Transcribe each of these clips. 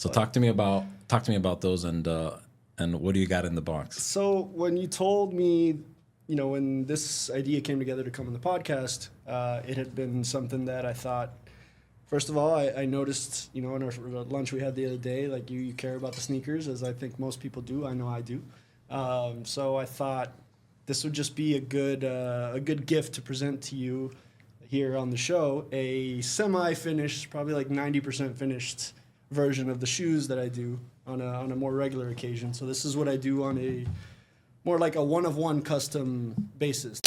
So talk to me about those and what do you got in the box? So when you told me, when this idea came together to come on the podcast, it had been something that I thought. First of all, I noticed, in our lunch we had the other day, like you care about the sneakers, as I think most people do. I know I do. So I thought this would just be a good gift to present to you here on the show, a semi-finished, probably like 90% finished version of the shoes that I do on a more regular occasion. So this is what I do on a more like a one-of-one custom basis.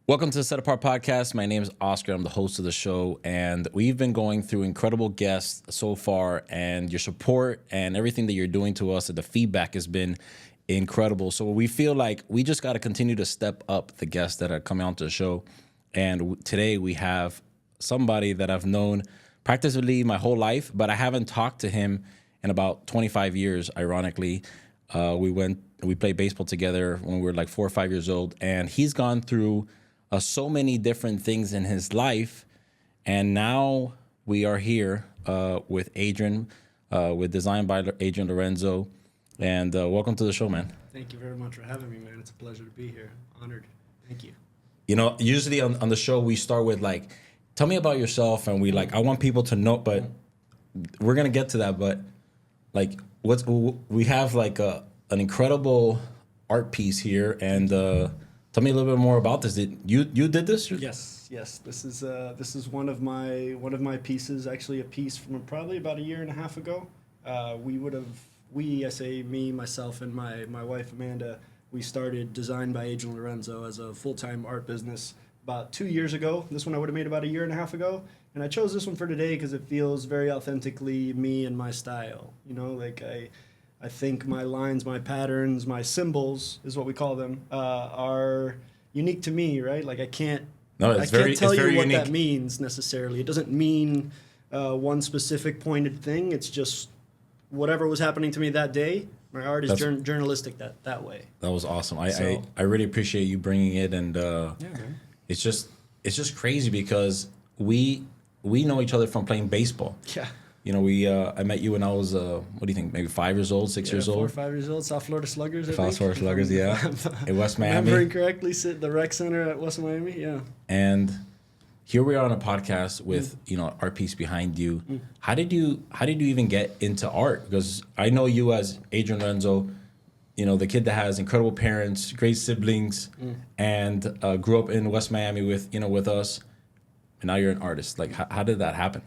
Welcome to the Set Apart Podcast. My name is Oscar. I'm the host of the show, and we've been going through incredible guests so far, and your support and everything that you're doing to us, and the feedback has been incredible. So we feel like we just got to continue to step up the guests that are coming onto the show. And today we have somebody that I've known practically my whole life, but I haven't talked to him in about 25 years, ironically. We played baseball together when we were like 4 or 5 years old, and he's gone through so many different things in his life, and now we are here with Adrian, with Design by Adrian Lorenzo, and welcome to the show, man. Thank you very much for having me, man. It's a pleasure to be here. Honored. Thank you. Usually on the show we start with like, tell me about yourself, and I want people to know, but we're gonna get to that. But like, we have like an incredible art piece here, and tell me a little bit more about this. You did this? Yes. This is one of my pieces. Actually, a piece from probably about a year and a half ago. I say me, myself, and my wife Amanda. We started Design by Adrian Lorenzo as a full-time art business about 2 years ago. This one I would have made about a year and a half ago, and I chose this one for today because it feels very authentically me and my style. I think my lines, my patterns, my symbols is what we call them, are unique to me, right? Like I can't tell you what that means necessarily. It doesn't mean one specific pointed thing. It's just whatever was happening to me that day. My art is journalistic that way. That was awesome. I really appreciate you bringing it, and it's just crazy because we know each other from playing baseball. Yeah. I met you when I was, what do you think, maybe 5 years old, 6 years old? 4 or 5 years old, South Florida Sluggers, South Florida Sluggers, yeah. In West Miami. Remembering correctly, the rec center at West Miami, yeah. And here we are on a podcast with, art piece behind you. How did you even get into art? Because I know you as Adrian Lorenzo, the kid that has incredible parents, great siblings, and grew up in West Miami with us, and now you're an artist. Like, how did that happen?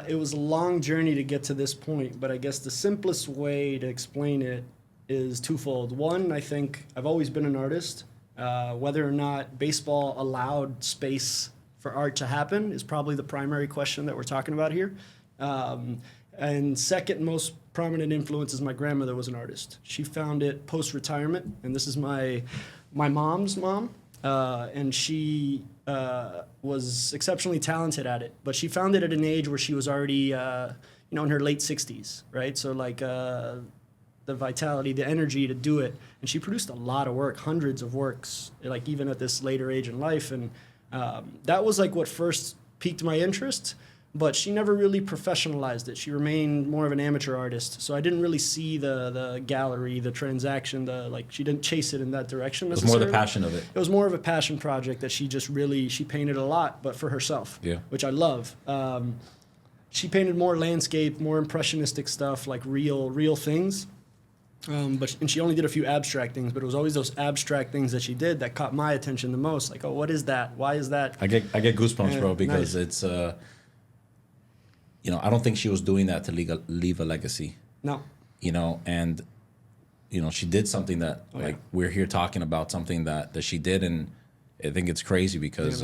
It was a long journey to get to this point, but I guess the simplest way to explain it is twofold. One, I think I've always been an artist. Whether or not baseball allowed space for art to happen is probably the primary question that we're talking about here. And second most prominent influence is my grandmother was an artist. She found it post-retirement, and this is my mom's mom. And she was exceptionally talented at it, but she found it at an age where she was already, in her late 60s, right? So like the vitality, the energy to do it, and she produced a lot of work, hundreds of works, like even at this later age in life, and that was like what first piqued my interest. But she never really professionalized it. She remained more of an amateur artist. So I didn't really see the gallery, the transaction, she didn't chase it in that direction necessarily. It was more the passion of it. It was more of a passion project that she painted a lot, but for herself, which I love. She painted more landscape, more impressionistic stuff, like real things. And she only did a few abstract things, but it was always those abstract things that she did that caught my attention the most. Like, oh, what is that? Why is that? I get goosebumps, bro, because it's... I don't think she was doing that to leave a legacy. No. And, she did something that, we're here talking about something that she did, and I think it's crazy because,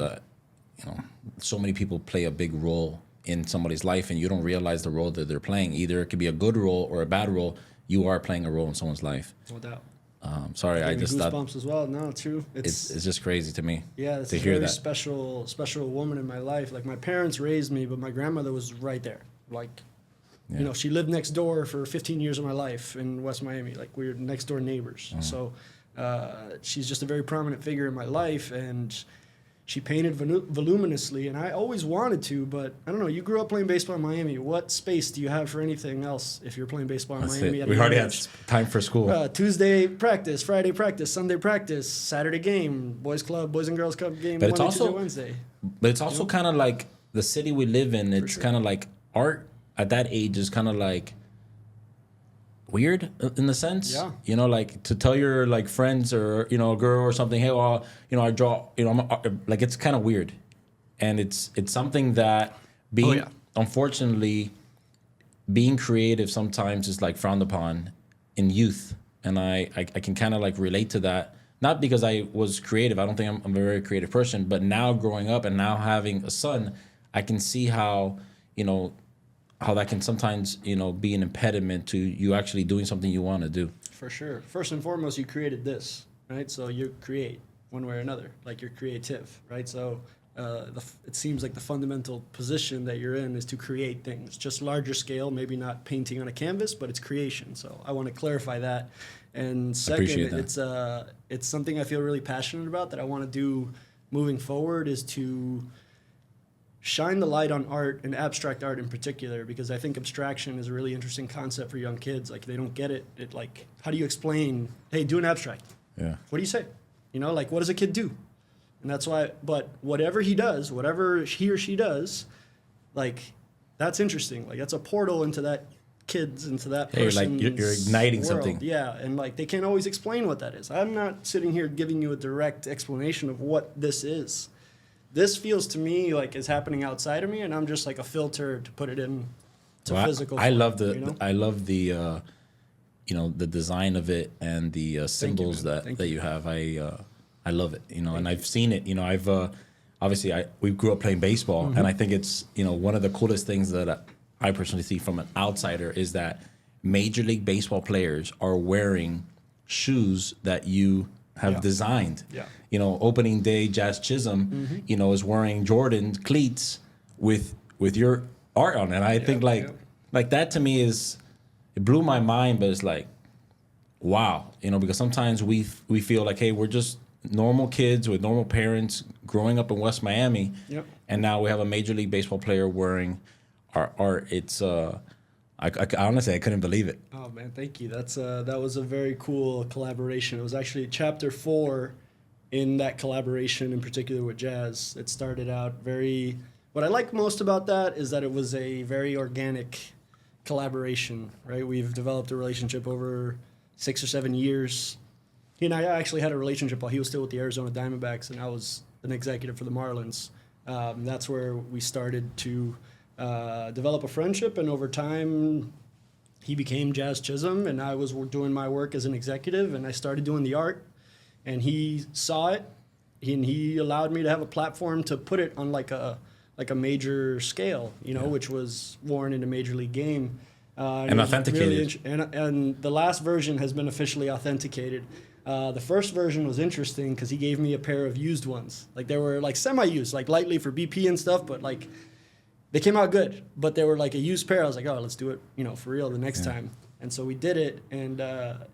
so many people play a big role in somebody's life, and you don't realize the role that they're playing. Either it could be a good role or a bad role. You are playing a role in someone's life. No doubt. Sorry, I just thought... goosebumps as well. No, true. It's just crazy to me. Yeah, it's to a hear very that. special woman in my life. Like, my parents raised me, but my grandmother was right there. Like, You know, she lived next door for 15 years of my life in West Miami. Like, we were next door neighbors. So she's just a very prominent figure in my life, and she painted voluminously, and I always wanted to, but I don't know. You grew up playing baseball in Miami. What space do you have for anything else if you're playing baseball in Miami? We hardly had time for school. Tuesday practice, Friday practice, Sunday practice, Saturday game, boys club, boys and girls club game, but Monday, it's also, Tuesday, Wednesday. But it's also kind of like the city we live in. It's kind of like art at that age is kind of like weird in the sense, you know, like to tell your like friends or, you know, a girl or something, hey, well, you know, I draw, you know, like it's kind of weird. And it's something that being, unfortunately, being creative sometimes is like frowned upon in youth. And I can kind of like relate to that. Not because I was creative. I don't think I'm a very creative person, but now growing up and now having a son, I can see how, you know, how that can sometimes, you know, be an impediment to you actually doing something you want to do. For sure. First and foremost, you created this, right? So you create one way or another, like you're creative, right? So it seems like the fundamental position that you're in is to create things, just larger scale, maybe not painting on a canvas, but it's creation. So I want to clarify that. And second, it's something I feel really passionate about that I want to do moving forward is to shine the light on art and abstract art in particular, because I think abstraction is a really interesting concept for young kids. Like, they don't get it. It like, how do you explain, hey, do an abstract? Yeah. What do you say? You know, like, what does a kid do? And that's why, but whatever he does, whatever he or she does, like, that's interesting. Like, that's a portal into that kid's, into that person's like you're igniting world. something. Yeah, and like, they can't always explain what that is. I'm not sitting here giving you a direct explanation of what this is. This feels to me like is happening outside of me, and I'm just like a filter to put it in to physical form, I love the, you know? I love the, you know, the design of it and the symbols that you have. I love it, you know, and I've seen it. You know, I've obviously we grew up playing baseball, and I think it's, you know, one of the coolest things that I personally see from an outsider is that Major League Baseball players are wearing shoes that you have designed. Yeah. You know, opening day, Jazz Chisholm, you know, is wearing Jordan cleats with your art on it. And I think like that to me it blew my mind, but it's like, wow, you know, because sometimes we feel like, hey, we're just normal kids with normal parents growing up in West Miami, and now we have a Major League Baseball player wearing our art. It's I honestly, I couldn't believe it. Oh man, thank you. That was a very cool collaboration. It was actually chapter 4 in that collaboration, in particular with Jazz. It started out what I like most about that is that it was a very organic collaboration, right? We've developed a relationship over 6 or 7 years. He and I actually had a relationship while he was still with the Arizona Diamondbacks, and I was an executive for the Marlins. That's where we started to develop a friendship, and over time, he became Jazz Chisholm, and I was doing my work as an executive, and I started doing the art. And he saw it, and he allowed me to have a platform to put it on like a major scale, you know, which was worn in a major league game. And authenticated. Really and the last version has been officially authenticated. The first version was interesting because he gave me a pair of used ones. Like, they were like semi-used, like lightly for BP and stuff, but like they came out good. But they were like a used pair. I was like, oh, let's do it, you know, for real the next time. And so we did it, and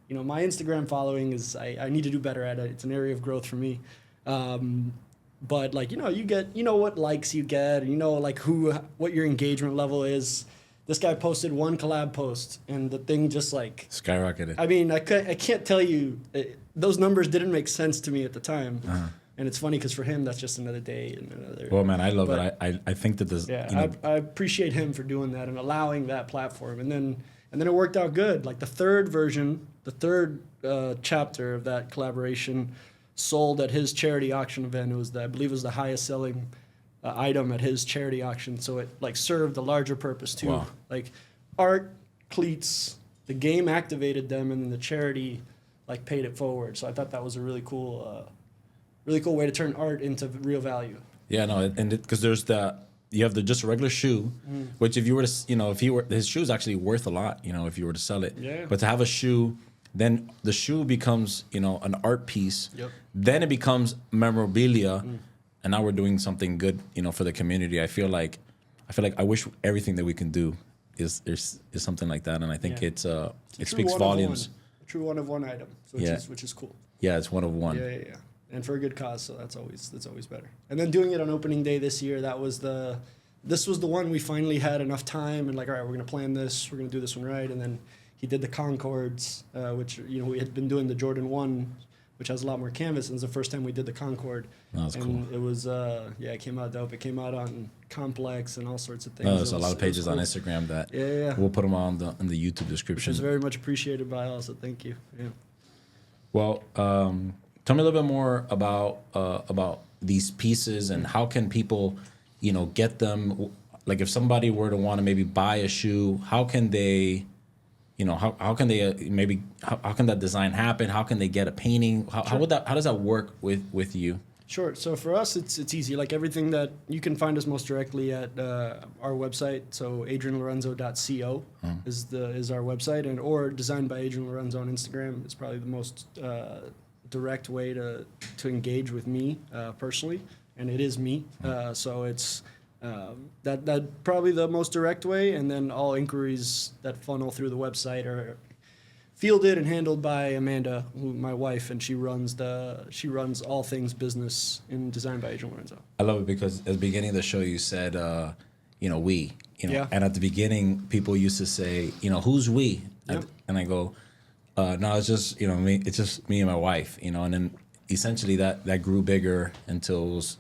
you know, my Instagram following is I need to do better at it. It's an area of growth for me. But like, you know, you know what likes you get, and you know like what your engagement level is. This guy posted one collab post, and the thing just like skyrocketed. I mean, I can't tell you, those numbers didn't make sense to me at the time. And it's funny because for him, that's just another day and another. Well, man, I love it. I think that this. Yeah, you know, I appreciate him for doing that and allowing that platform. And then it worked out good. Like the third version, the third chapter of that collaboration sold at his charity auction event. It was I believe it was the highest selling item at his charity auction. So it like served a larger purpose too. Wow. Like art, cleats, the game activated them, and then the charity like paid it forward. So I thought that was a really cool way to turn art into real value. Yeah, no, and because you have the just regular shoe, which if you were to, you know, his shoe is actually worth a lot, you know, if you were to sell it. Yeah. But to have a shoe, then the shoe becomes, you know, an art piece. Yep. Then it becomes memorabilia, and now we're doing something good, you know, for the community. I feel like I wish everything that we can do is something like that, and I think it True speaks one of volumes. one. A true one of one item, so which is cool. Yeah, it's one of one. Yeah. And for a good cause, so that's always better. And then doing it on opening day this year, this was the one we finally had enough time and like, all right, we're gonna plan this, we're gonna do this one right. And then he did the Concords, which we had been doing the Jordan 1, which has a lot more canvas, and it's the first time we did the Concord. That's cool. It was it came out dope. It came out on Complex and all sorts of things. There's a lot of pages on Instagram that we'll put them on in the YouTube description. Which is very much appreciated by all, so thank you. Yeah. Well, tell me a little bit more about these pieces and how can people, get them. Like if somebody were to want to maybe buy a shoe, how can they, how can they how can that design happen? How can they get a painting? How does that work with you? Sure. So for us, it's easy. Like everything that you can find us most directly at our website. So adrianlorenzo.co is our website, or designed by Adrian Lorenzo on Instagram. It's probably the most direct way to engage with me personally, and it is me. So it's that probably the most direct way, and then all inquiries that funnel through the website are fielded and handled by Amanda, my wife, and she runs all things business in Designed by Adrian Lorenzo. I love it because at the beginning of the show you said, we, and at the beginning people used to say, who's we? Yep. And I go, no, it's just me. It's just me and my wife, and then essentially that grew bigger until it was,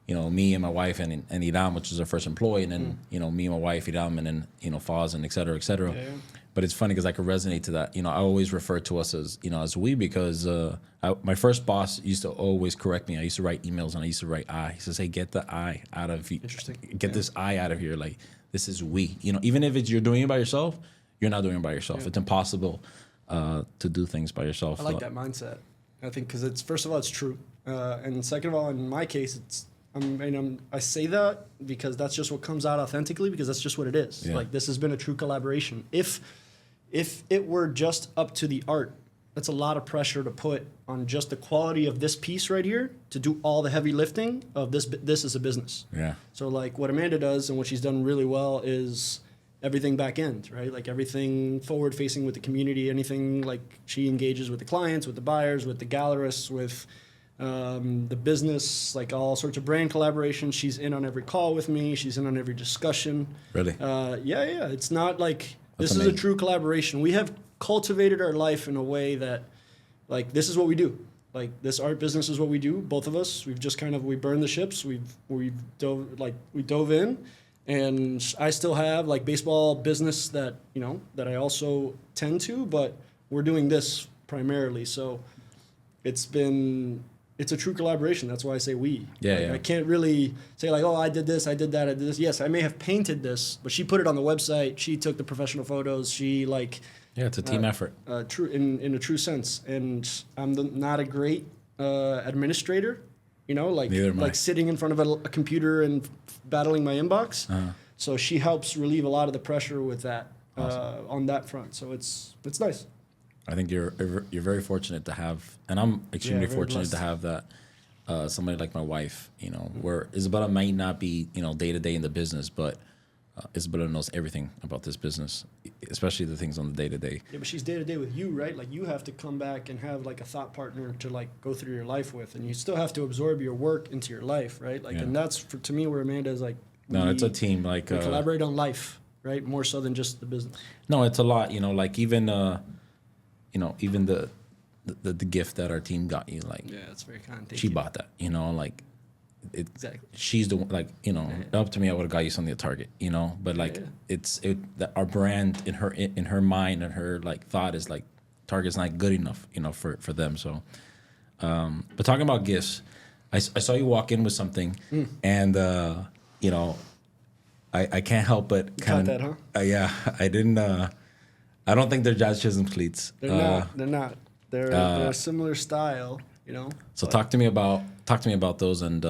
me and my wife and Idam, which is our first employee, and then me and my wife Idam, and then Faz and et cetera, et cetera. Yeah. But it's funny because I could resonate to that. I always refer to us as as we, because my first boss used to always correct me. I used to write emails and I used to write I. He says, "Hey, get the I out of you. Interesting. Get this I out of here. Like this is we. Even if you're doing it by yourself, you're not doing it by yourself. Yeah. It's impossible to do things by yourself." I like that mindset. I think because it's, first of all, it's true, and second of all, in my case, it's. I say that because that's just what comes out authentically, because that's just what it is. Yeah. Like this has been a true collaboration. If it were just up to the art, that's a lot of pressure to put on just the quality of this piece right here to do all the heavy lifting of this. This is a business. Yeah. So like what Amanda does and what she's done really well is everything back end, right? Like everything forward facing with the community, anything like she engages with the clients, with the buyers, with the gallerists, with the business, like all sorts of brand collaborations. She's in on every call with me. She's in on every discussion. Really? Yeah. It's not like That's this amazing. is a true collaboration. We have cultivated our life in a way that, like, this is what we do. Like, this art business is what we do. Both of us. We've just we burned the ships. We dove in, and I still have like baseball business that that I also tend to, but we're doing this primarily. So it's a true collaboration. That's why I say we. Yeah. I can't really say like, oh, I did this, I did that, I did this. Yes, I may have painted this, but she put it on the website. She took the professional photos. She it's a team effort. True in a true sense. And I'm not a great administrator. Like sitting in front of a computer and battling my inbox. Uh-huh. So she helps relieve a lot of the pressure with that on that front. So it's nice. I think you're very fortunate to have, and I'm extremely fortunate blessed to have that somebody like my wife. Where Isabella might not be day to day in the business, but Isabella knows everything about this business, especially the things on the day to day. Yeah, but she's day to day with you, right? Like you have to come back and have like a thought partner to like go through your life with, and you still have to absorb your work into your life, right? Like, and that's to me where Amanda is like. No, it's a team. Like we collaborate on life, right? More so than just the business. No, it's a lot. Like even. Even the gift that our team got you, like it's very kind. Thank she you. bought that, like it. Exactly. She's the one, up to me, I would have got you something at Target, but like that our brand in her mind and her like thought is like Target's not good enough, for them. So, but talking about gifts, I saw you walk in with something, and I can't help but kind of that, huh? Yeah, I didn't. I don't think they're Jazz Chisholm cleats. They're not. They're a similar style, So talk to me about those and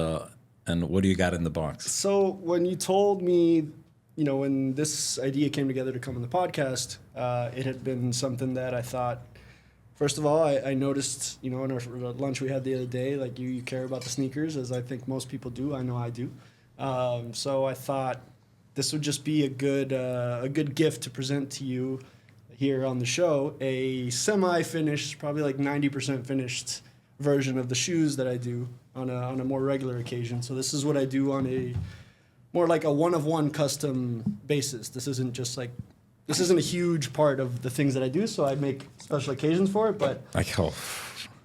what do you got in the box? So when you told me, when this idea came together to come on the podcast, it had been something that I thought. First of all, I noticed, in our lunch we had the other day, like you care about the sneakers, as I think most people do. I know I do. So I thought, this would just be a good gift to present to you here on the show. A semi-finished, probably like 90% finished version of the shoes that I do on a more regular occasion. So this is what I do on a more like a one-of-one custom basis. This isn't a huge part of the things that I do, so I make special occasions for it. But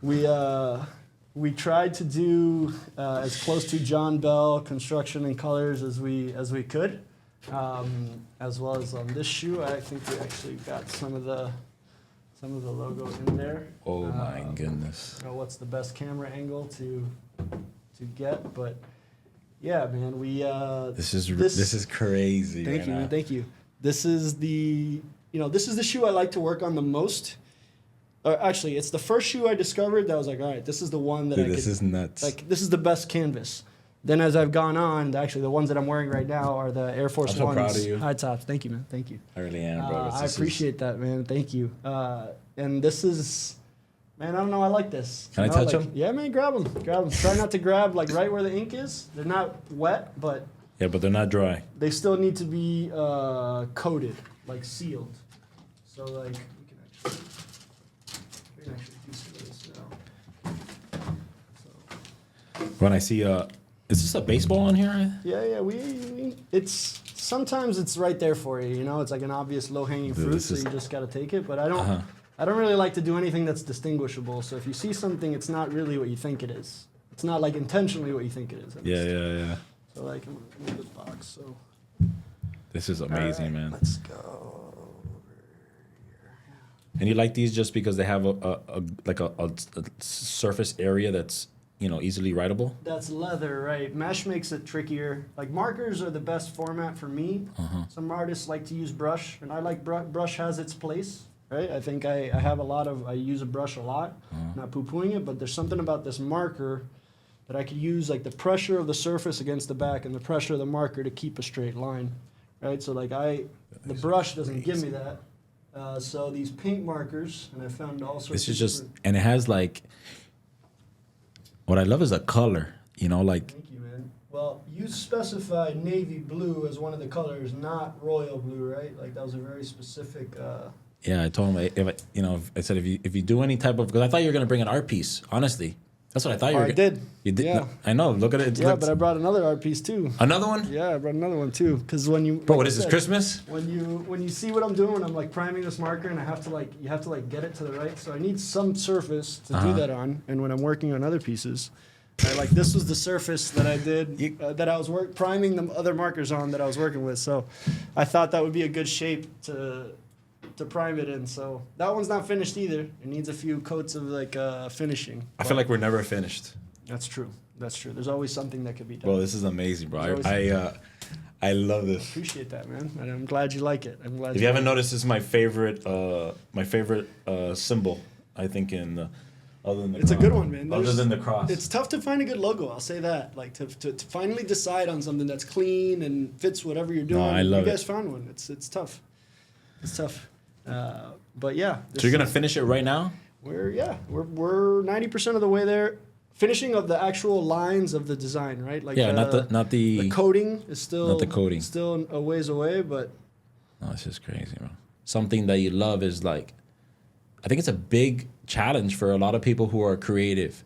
we tried to do as close to John Bell construction and colors as we could, as well as on this shoe. I think we actually got some of the logo in there. Oh my goodness! I don't know what's the best camera angle to get, but yeah, man, we. This is crazy. Thank you, man. Thank you. This is the shoe I like to work on the most. Actually, it's the first shoe I discovered that I was like, all right, this is the one that This is nuts. Like, this is the best canvas. Then as I've gone on, actually the ones that I'm wearing right now are the Air Force Ones. I'm so proud of you. High tops. Thank you, man. Thank you. I really am, bro. I appreciate that, man. Thank you. And this is, man, I don't know. I like this. Can I touch them? Yeah, man. Grab them. Grab them. Try not to grab like right where the ink is. They're not wet, but Yeah, but they're not dry. they still need to be coated, like sealed. So like we can actually do some of this now. So. When I see is this a baseball on here? Yeah, it's sometimes it's right there for you, you know, it's like an obvious low-hanging fruit, so you just got to take it, but I don't really like to do anything that's distinguishable, so if you see something, it's not really what you think it is. It's not like intentionally what you think it is. Yeah. So like, I'm gonna move this box, so. This is amazing, All right, man. Let's go. And you like these just because they have a surface area that's, you know, easily writable? That's leather, right? Mesh makes it trickier. Like markers are the best format for me. Some artists like to use brush, and I like brush has its place, right? I think I use a brush a lot, not poo-pooing it, but there's something about this marker that I could use, like the pressure of the surface against the back and the pressure of the marker to keep a straight line, right? So like the brush doesn't give me that. So these paint markers, and I found all sorts. This is just, and it has like. What I love is the color, you know, like. Thank you, man. Well, you specified navy blue as one of the colors, not royal blue, right? Like that was a very specific. Yeah, I told him I said if you do any type of, because I thought you were gonna bring an art piece. Honestly, that's what I thought you were. I did. You did. Yeah. No, I know. Look at it. Yeah, but I brought another art piece too. Another one. Yeah, I brought another one too. Because when you. Bro, what is this? Christmas? When you see what I'm doing, when I'm like priming this marker, and you have to get it to the right. So I need some surface to do that on. And when I'm working on other pieces. This was the surface that I did that I was priming the other markers on that I was working with. So I thought that would be a good shape to prime it in. So that one's not finished either. It needs a few coats of finishing. I feel like we're never finished. That's true. There's always something that could be done. Bro, this is amazing, bro. I love this. Appreciate that, man. And I'm glad you like it. I'm glad. If you haven't noticed, this is my favorite symbol. I think other than the it's cross. a good one, man. Other than the cross. It's tough to find a good logo, I'll say that. Like to finally decide on something that's clean and fits whatever you're doing. No, I love you guys it. found one. It's tough. It's tough. But yeah. So you're gonna finish it right now? We're 90% of the way there. Finishing of the actual lines of the design, right? Like not the coating is still not the coating. Still a ways away, but no, it's just crazy, bro. Something that you love is like, I think it's a big challenge for a lot of people who are creative.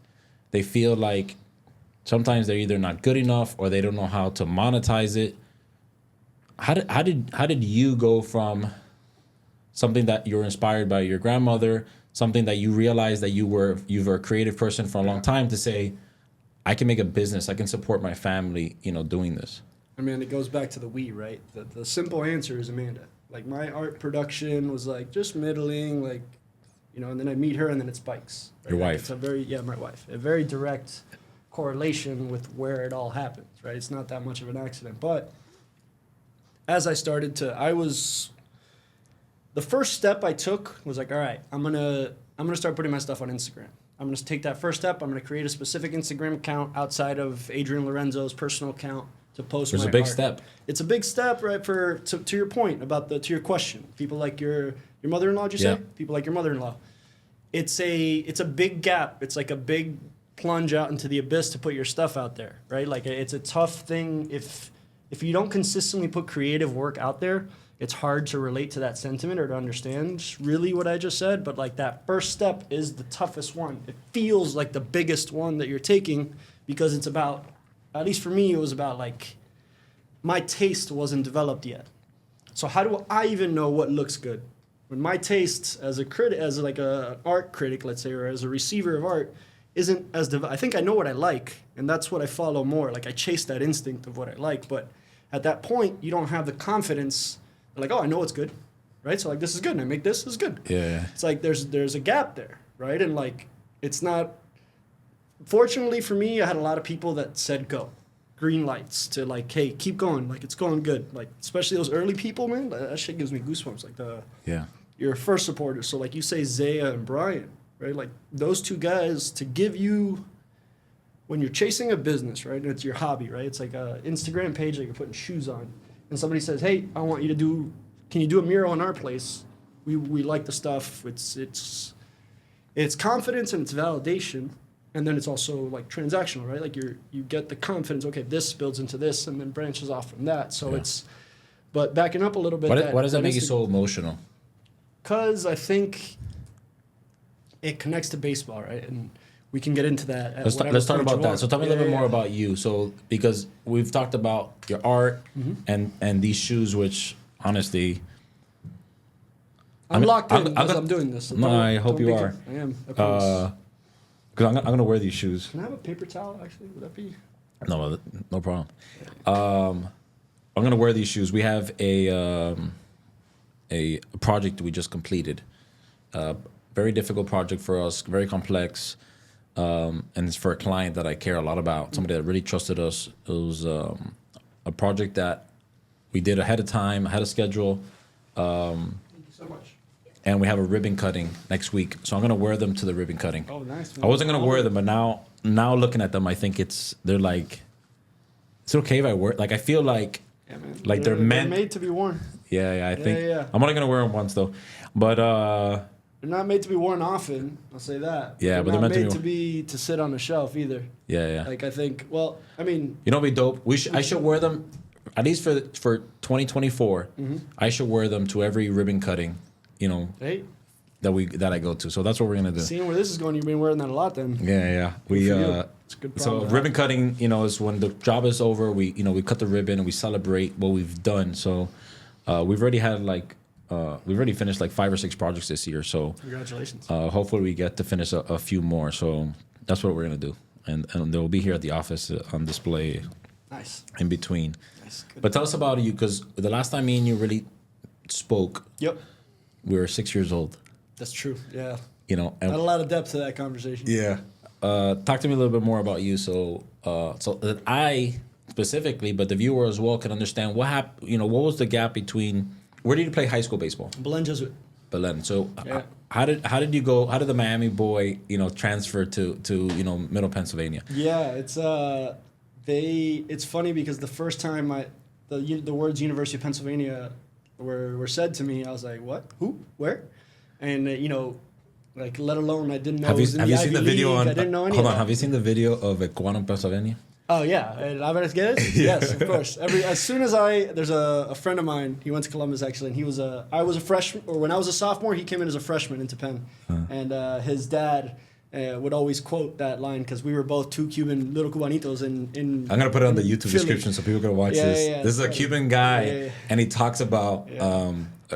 They feel like sometimes they're either not good enough or they don't know how to monetize it. How did you go from something that you were inspired by your grandmother, something that you realized that you were a creative person for a long time, to say, I can make a business, I can support my family, doing this? I mean, it goes back to the we, right? The simple answer is Amanda. Like my art production was like just middling, like, and then I meet her and then it spikes. Right? Your Like wife. it's my wife. A very direct correlation with where it all happens, right? It's not that much of an accident. But as I started the first step I took was like, all right, I'm gonna start putting my stuff on Instagram. I'm gonna take that first step. I'm gonna create a specific Instagram account outside of Adrian Lorenzo's personal account to post. It's my a big art. step. It's a big step, right? To your point about to your question. People like your mother-in-law. Did you say? People like your mother-in-law. It's a big gap. It's like a big plunge out into the abyss to put your stuff out there, right? Like it's a tough thing if if you don't consistently put creative work out there, it's hard to relate to that sentiment or to understand really what I just said. But like that first step is the toughest one. It feels like the biggest one that you're taking because it's about, at least for me, it was about like my taste wasn't developed yet. So how do I even know what looks good? When my taste as a critic, as like a art critic, let's say, or as a receiver of art, isn't as I think I know what I like, and that's what I follow more. Like I chase that instinct of what I like, but at that point, you don't have the confidence. Like, oh, I know what's good, right? So like, this is good, and I make this is good. Yeah. It's like there's a gap there, right? And like, it's not. Fortunately for me, I had a lot of people that said go, green lights to like, hey, keep going, like it's going good. Like especially those early people, man, that shit gives me goosebumps. Like your first supporters. So like you say, Zaya and Brian, right? Like those two guys to give you. When you're chasing a business, right, and it's your hobby, right? It's like an Instagram page that you're putting shoes on. And somebody says, hey, I want you to do, can you do a mural in our place? We like the stuff. It's confidence and it's validation. And then it's also like transactional, right? Like you get the confidence, okay, this builds into this and then branches off from that. So it's, but backing up a little bit. Why does that make you so emotional? Because I think it connects to baseball, right? And we can get into that. Let's talk about that. So tell me a little bit more about you. So because we've talked about your art and these shoes, which honestly, I'm locked in because I'm doing this. So no, I hope you are. I am. I promise. Because I'm gonna wear these shoes. Can I have a paper towel? Actually, would that be? No problem. I'm gonna wear these shoes. We have a project we just completed. Very difficult project for us. Very complex. And it's for a client that I care a lot about, somebody that really trusted us. It was a project that we did ahead of time, ahead of schedule. Thank you so much. And we have a ribbon cutting next week. So I'm going to wear them to the ribbon cutting. Oh, nice. I wasn't going to wear them, but now looking at them, I think they're like, it's okay if I wear, like I feel like, like they're made to be worn. Yeah, I think. I'm only going to wear them once though. But, they're not made to be worn often. I'll say that. Yeah, but they're not made to be to sit on a shelf either. Yeah. Like I think. Well, I mean. You know, what'd be dope. I should wear them, at least for 2024. I should wear them to every ribbon cutting. You know. Hey. That I go to. So that's what we're gonna do. Seeing where this is going, you've been wearing that a lot then. Yeah. It's a good so ribbon cutting, you know, is when the job is over. We cut the ribbon and we celebrate what we've done. So we've already had we've already finished like 5 or 6 projects this year. So congratulations. Hopefully we get to finish a few more. So that's what we're gonna do, and they'll be here at the office on display. Nice. In between. Nice. But tell us about you, because the last time me and you really spoke. Yep. We were 6 years old. That's true. Yeah. You know, and not a lot of depth to that conversation. Yeah. Talk to me a little bit more about you, so that I specifically, but the viewer as well, can understand what happened. You know, what was the gap between? Where did you play high school baseball? Belen Jesuit. Belen. So how did you go? How did the Miami boy, you know, transfer to you know, Middle Pennsylvania? Yeah, it's funny because the first time the words University of Pennsylvania were said to me, I was like, what? Who? Where? And you know, like, let alone I didn't know. Have you seen the video on? I didn't know any. Hold on. Have you seen the video of Ecuador, Pennsylvania? Oh yeah, ¿La Veras Quieres? Yes, of course. As soon as there's a friend of mine. He went to Columbus actually, and I was a freshman, or when I was a sophomore, he came in as a freshman into Penn, and his dad would always quote that line because we were both two little Cubanitos in. I'm gonna put it on the YouTube description so people can watch this. Yeah, this is a Cuban guy, and he talks about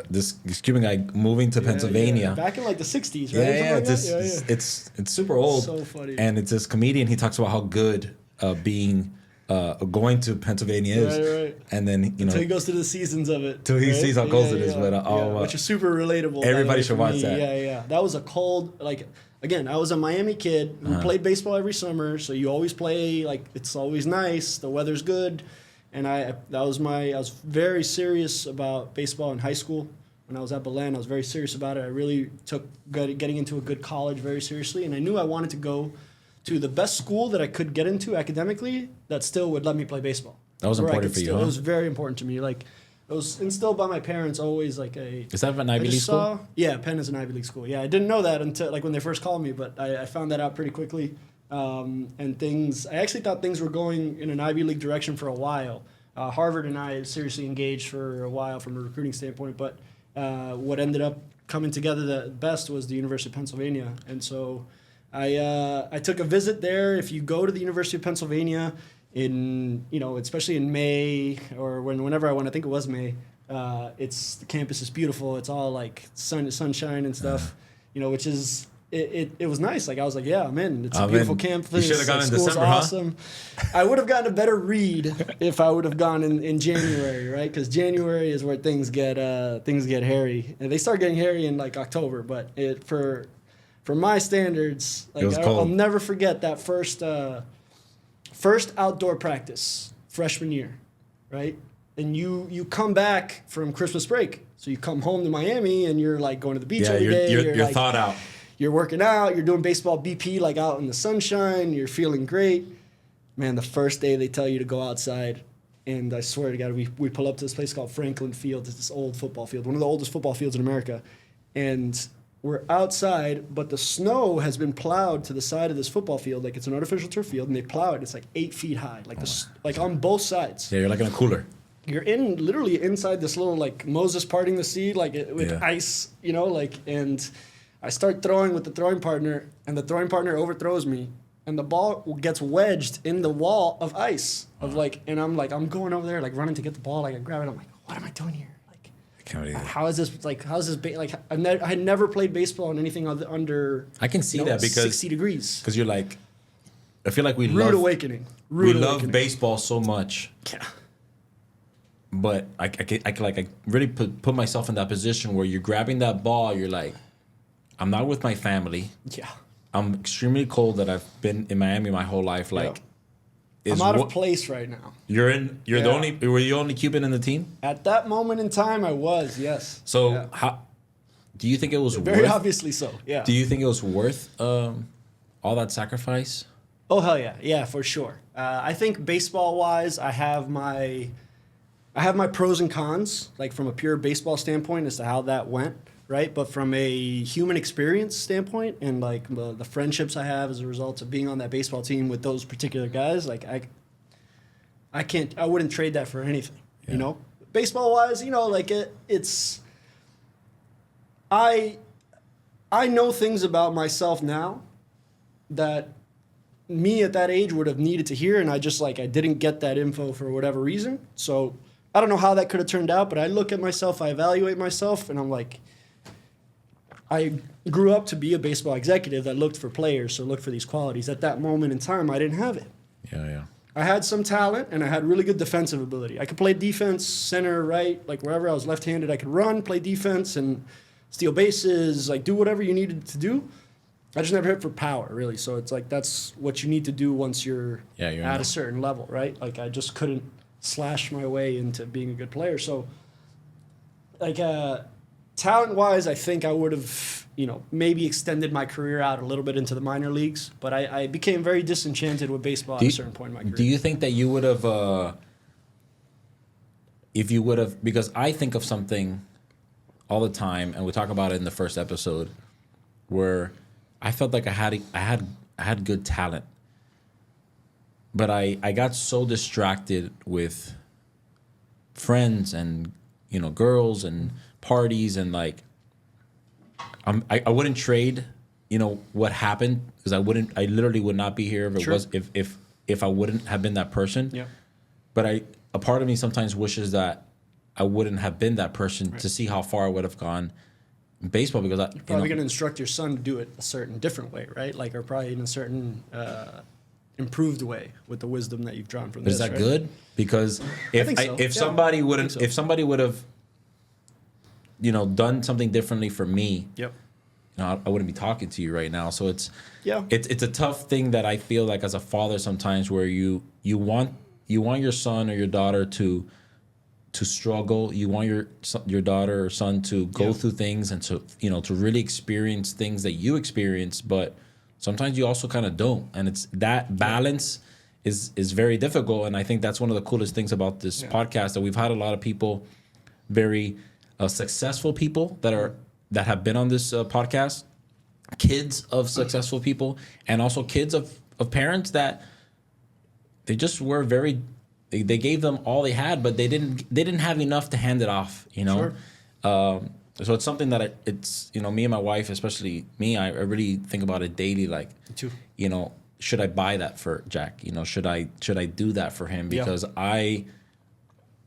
this Cuban guy moving to Pennsylvania back in like the '60s, right? It's super old. So funny. And it's this comedian. He talks about how good going to Pennsylvania is, right. And then until he goes through the seasons of it, till he sees how cold it is. But which is super relatable. Everybody should watch that. Yeah. That was a cold, like, again, I was a Miami kid who played baseball every summer, so you always play, like, it's always nice, the weather's good, and I was very serious about baseball in high school. When I was at Belen, I was very serious about it. I really took getting into a good college very seriously, and I knew I wanted to go to the best school that I could get into academically that still would let me play baseball. That was important for you, huh? It was very important to me. Like, it was instilled by my parents always, like a... Is that an Ivy League school? Yeah, Penn is an Ivy League school. Yeah, I didn't know that until, like, when they first called me, but I found that out pretty quickly. I actually thought things were going in an Ivy League direction for a while Harvard and I seriously engaged for a while from a recruiting standpoint, but what ended up coming together the best was the University of Pennsylvania. And so I took a visit there. If you go to the University of Pennsylvania especially in May or whenever I went, I think it was May, the campus is beautiful. It's all like sunshine and stuff, which is, it was nice. Like I was like, yeah, I'm in. It's a beautiful campus. You should have gone in December, awesome. Huh? I would have gotten a better read if I would have gone in January, right? Because January is where things get hairy, and they start getting hairy in like October. But for my standards, like I'll never forget that first outdoor practice freshman year, right? And you come back from Christmas break, so you come home to Miami and you're like going to the beach every day. You're like, thawed out. You're working out, you're doing baseball BP like out in the sunshine, you're feeling great. Man, the first day they tell you to go outside, and I swear to God, we pull up to this place called Franklin Field. It's this old football field, one of the oldest football fields in America. And we're outside, but the snow has been plowed to the side of this football field. Like it's an artificial turf field, and they plow it. It's like 8 feet high, like on both sides. Yeah, you're like in a cooler. You're literally inside this little like Moses parting the sea, like with ice, and I start throwing with the throwing partner, and the throwing partner overthrows me, and the ball gets wedged in the wall of ice. And I'm going over there, like running to get the ball, like I grab it, I'm like, what am I doing here? Like, I can't believe it. How is this? Like, I had never played baseball in anything under. I can see that because 60 degrees. Because you're like, I feel like we love baseball so much. Yeah. But I really put myself in that position where you're grabbing that ball, you're like, I'm not with my family. Yeah. I'm extremely cold that I've been in Miami my whole life. Like, I'm out of place right now. Were you the only Cuban in the team? At that moment in time, I was, yes. So how do you think it was very obviously so? Yeah. Do you think it was worth all that sacrifice? Oh hell yeah, yeah, for sure. I think baseball wise, I have my pros and cons, like from a pure baseball standpoint as to how that went, right? But from a human experience standpoint and like the friendships I have as a result of being on that baseball team with those particular guys, like I wouldn't trade that for anything, Baseball wise, I know things about myself now that me at that age would have needed to hear, and I didn't get that info for whatever reason. So I don't know how that could have turned out, but I look at myself, I evaluate myself, and I'm like, I grew up to be a baseball executive that looked for players, so looked for these qualities. At that moment in time, I didn't have it. Yeah. I had some talent, and I had really good defensive ability. I could play defense, center, right, like wherever I was left-handed, I could run, play defense, and steal bases, like do whatever you needed to do. I just never hit for power, really. So it's like that's what you need to do once you're at a certain level, right? Like I just couldn't slash my way into being a good player. So like talent-wise, I think I would have, maybe extended my career out a little bit into the minor leagues. But I became very disenchanted with baseball at a certain point in my career. Do you think that you would have, if you would have, because I think of something all the time, and we talk about it in the first episode, where I felt like I had good talent, but I got so distracted with friends and girls and parties, and like I wouldn't trade what happened, because I literally would not be here if I wouldn't have been that person. Yeah. But a part of me sometimes wishes that I wouldn't have been that person to see how far I would have gone in baseball, because you're probably going to instruct your son to do it a certain different way, right? Like, or probably in a certain improved way with the wisdom that you've drawn from this. Is that good? Because if somebody would have done something differently for me, yep, I wouldn't be talking to you right now. So it's a tough thing that I feel like as a father sometimes, where you want your son or your daughter to struggle. You want your daughter or son to go through things and to really experience things that you experience, but sometimes you also kind of don't. And it's that balance is very difficult. And I think that's one of the coolest things about this podcast, that we've had a lot of people, very successful people that have been on this podcast, kids of successful people, and also kids of parents that they just were very They gave them all they had, but they didn't have enough to hand it off. You know. Sure. So it's something that it's me and my wife, especially me, I really think about it daily. Like, Me too. you know, should I buy that for Jack? You know, should I do that for him? Because I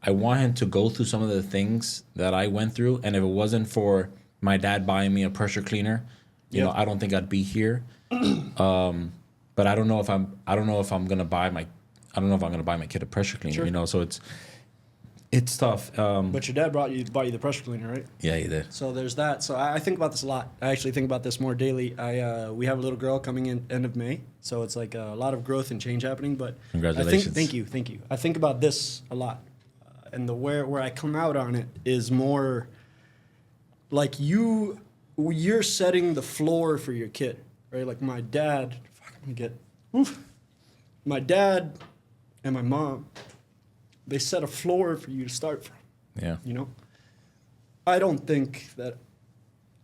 want him to go through some of the things that I went through, and if it wasn't for my dad buying me a pressure cleaner, you know, I don't think I'd be here. But I don't know if I'm gonna buy my kid a pressure cleaner. Sure. You know, so it's tough. But your dad bought you the pressure cleaner, right? Yeah, he did. So there's that. So I think about this a lot. I actually think about this more daily. We have a little girl coming in end of May, so it's like a lot of growth and change happening. But Congratulations. thank you. I think about this a lot, and where I come out on it is more like you're setting the floor for your kid, right? Like my dad. My dad and my mom, they set a floor for you to start from. Yeah. You know, I don't think that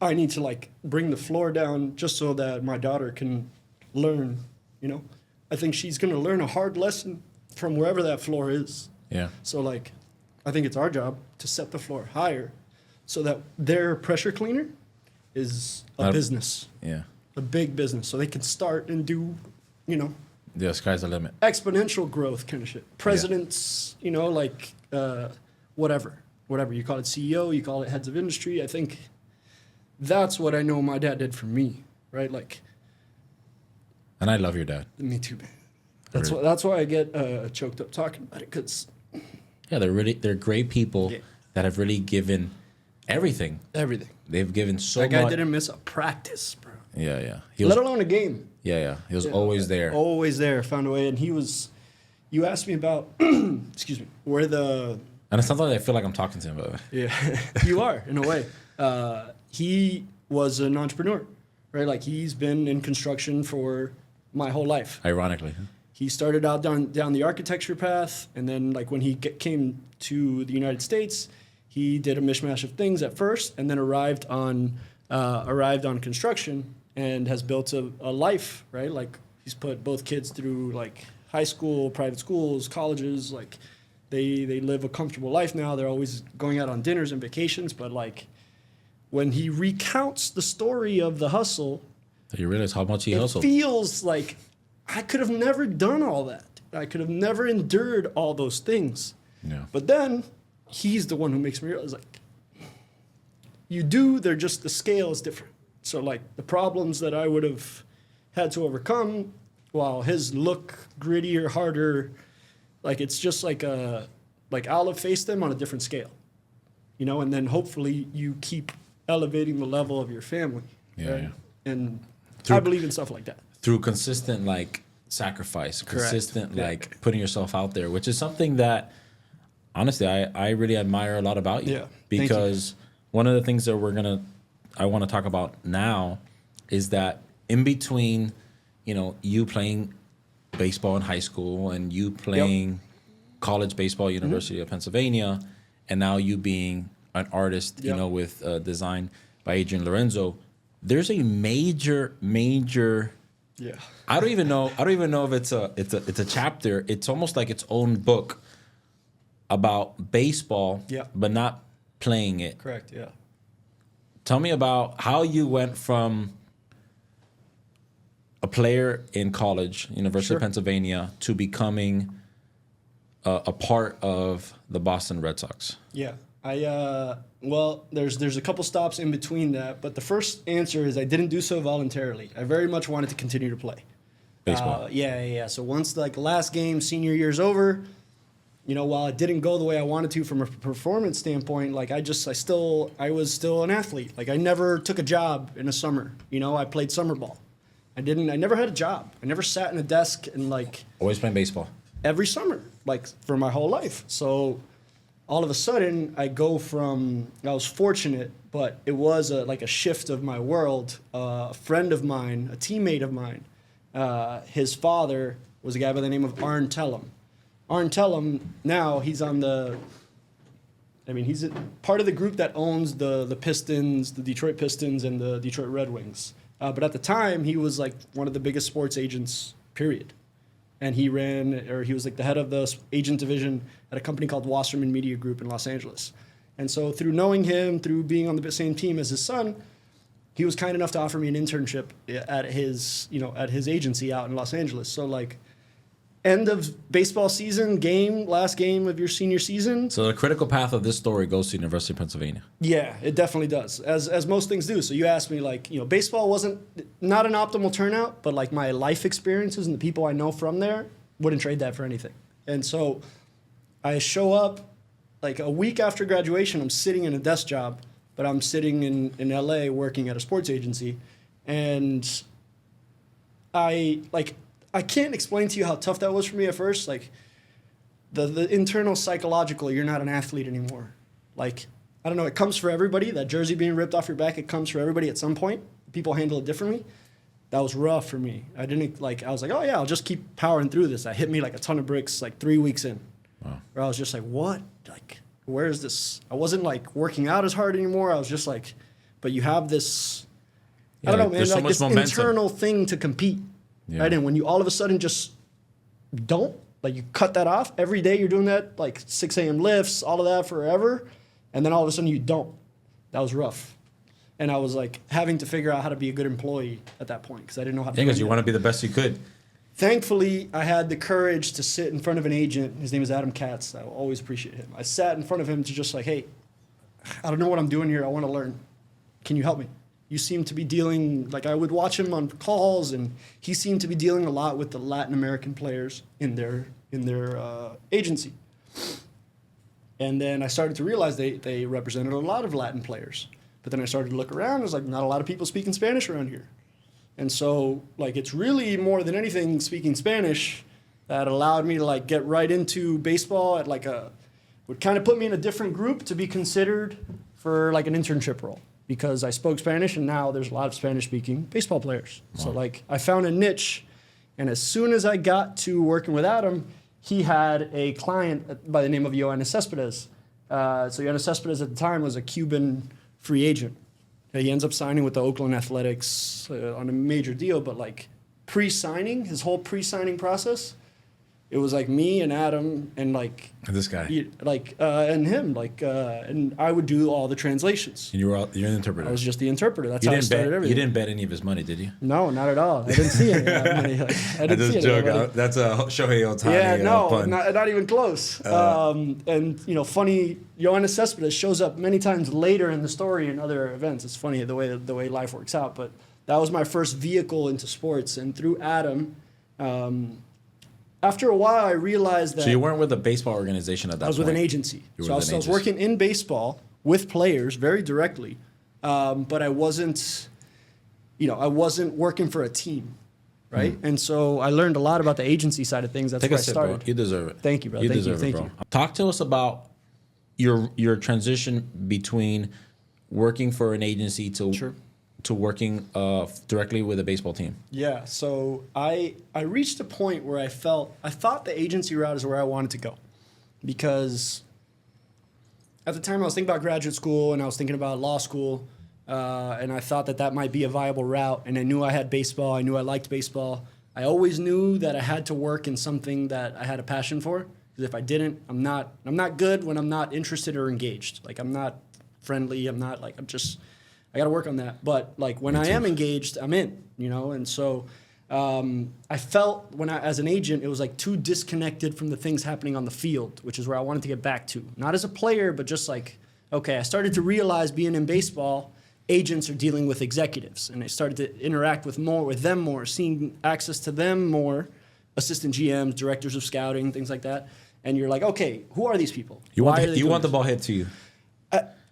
I need to like bring the floor down just so that my daughter can learn. You know, I think she's gonna learn a hard lesson from wherever that floor is. Yeah. So like, I think it's our job to set the floor higher, so that their pressure cleaner is a business, Yeah. a big business, so they can start and do, you know, The sky's the limit. exponential growth kind of shit. Presidents, you know, like whatever you call it, CEO, you call it heads of industry. I think that's what I know my dad did for me, right? Like, And I love your dad. me too, man. That's why I get choked up talking about it, because Yeah, they're great people that have really given everything. everything. They've given so That much. guy didn't miss a practice, bro. Yeah. Let alone a game. Yeah. He was always there. Always there. Found a way, and he was. You asked me about, excuse me, where the. And sometimes I feel like I'm talking to him, but Yeah, you are in a way. He was an entrepreneur, right? Like he's been in construction for my whole life. ironically. He started out down the architecture path, and then like when he came to the United States, he did a mishmash of things at first, and then arrived on construction and has built a life, right? Like he's put both kids through like high school, private schools, colleges. Like they live a comfortable life now. They're always going out on dinners and vacations, but like when he recounts the story of the hustle, So you realize how much he it hustled. feels like I could have never done all that. I could have never endured all those things. Yeah. But then he's the one who makes me realize, like, you do, they're just, the scale is different. So, like, the problems that I would have had to overcome, while his look grittier, harder, like, it's just like I'll have faced them on a different scale, you know, and then hopefully you keep elevating the level of your family. Yeah, right? yeah. And Through- I believe in stuff like that. Through consistent like sacrifice, consistent like putting yourself out there, which is something that honestly I really admire a lot about you. Yeah, thank you. Because one of the things that I want to talk about now is that in between, you know, you playing baseball in high school and you playing college baseball, University of Pennsylvania, and now you being an artist, you know, with design by Adrian Lorenzo, there's a major Yeah. I don't even know if it's a chapter. It's almost like its own book about baseball, but not playing it. Correct, yeah. Tell me about how you went from a player in college, University of Pennsylvania, to becoming a part of the Boston Red Sox. Yeah. Well, there's a couple stops in between that, but the first answer is I didn't do so voluntarily. I very much wanted to continue to play. Baseball. Yeah. So once like the last game, senior year's over, you know, while it didn't go the way I wanted to from a performance standpoint, like I was still an athlete. Like I never took a job in the summer. You know, I played summer ball. I never had a job. I never sat in a desk and like Always playing baseball. every summer, like for my whole life. So all of a sudden I was fortunate, but it was like a shift of my world. A friend of mine, a teammate of mine, his father was a guy by the name of Arn Tellem. Arn Tellem, now he's he's a part of the group that owns the Pistons, the Detroit Pistons, and the Detroit Red Wings. But at the time, he was like one of the biggest sports agents, period. and he was like the head of the agent division at a company called Wasserman Media Group in Los Angeles. And so through knowing him, through being on the same team as his son, he was kind enough to offer me an internship at his agency out in Los Angeles. So like, end of baseball season, last game of your senior season. So the critical path of this story goes to University of Pennsylvania. Yeah, it definitely does, as most things do. So you asked me, like, baseball wasn't not an optimal turnout, but like my life experiences and the people I know from there, wouldn't trade that for anything. And so I show up like a week after graduation. I'm sitting in a desk job, but I'm sitting in LA working at a sports agency, and I can't explain to you how tough that was for me at first. Like, the internal psychological, you're not an athlete anymore. Like, I don't know, it comes for everybody. That jersey being ripped off your back, it comes for everybody at some point. People handle it differently. That was rough for me. I was like, oh yeah, I'll just keep powering through this. That hit me like a ton of bricks like 3 weeks in. Wow. Where I was just like, what? Like, where is this? I wasn't like working out as hard anymore. I was just like, but you have this, I don't know, man, like this internal thing to compete. Yeah. Right, and when you all of a sudden just don't, like, you cut that off, every day you're doing that, like 6 a.m. lifts, all of that forever, and then all of a sudden you don't. That was rough. And I was like having to figure out how to be a good employee at that point because I didn't know how to. Because you want to be the best you could. Thankfully, I had the courage to sit in front of an agent. His name is Adam Katz. I will always appreciate him. I sat in front of him to just like, hey, I don't know what I'm doing here. I want to learn. Can you help me? You seem to be dealing, like I would watch him on calls, and he seemed to be dealing a lot with the Latin American players in their agency. And then I started to realize they represented a lot of Latin players. But then I started to look around, there's like not a lot of people speaking Spanish around here. And so like it's really more than anything speaking Spanish that allowed me to like get right into baseball at like would kind of put me in a different group to be considered for like an internship role. Because I spoke Spanish, and now there's a lot of Spanish-speaking baseball players. Wow. So, like, I found a niche, and as soon as I got to working with Adam, he had a client by the name of Yoenis Cespedes. So Yoenis Cespedes at the time was a Cuban free agent. He ends up signing with the Oakland Athletics on a major deal, but, like, pre-signing, his whole pre-signing process, it was like me and Adam and like this guy, and him, and I would do all the translations. And you're an interpreter. I was just the interpreter. That's how I started everything. You didn't bet any of his money, did you? No, not at all. I didn't see any of that money. I didn't see joke. That's a Shohei Ohtani. Yeah, no, pun. not even close. And funny, Yoenis Cespedes shows up many times later in the story in other events. It's funny the way life works out. But that was my first vehicle into sports, and through Adam. After a while, I realized that... So you weren't with a baseball organization at that point? I was with an agency. So I was working in baseball with players very directly, but I wasn't working for a team, right? And so I learned a lot about the agency side of things. That's where I started. Bro. You deserve it. Thank you, bro. Thank you. Talk to us about your transition between working for an agency to working directly with a baseball team. Yeah, so I reached a point where I thought the agency route is where I wanted to go. Because at the time I was thinking about graduate school and I was thinking about law school, and I thought that might be a viable route, and I knew I had baseball, I knew I liked baseball. I always knew that I had to work in something that I had a passion for, because if I didn't, I'm not good when I'm not interested or engaged. Like, I'm not friendly, I got to work on that. But like when I am engaged, I'm in, and so I felt as an agent, it was like too disconnected from the things happening on the field, which is where I wanted to get back to. Not as a player, but just like, okay, I started to realize being in baseball, agents are dealing with executives, and I started to interact with them more, seeing access to them more, assistant GMs, directors of scouting, things like that. And you're like, okay, who are these people? You want the ball hit to you.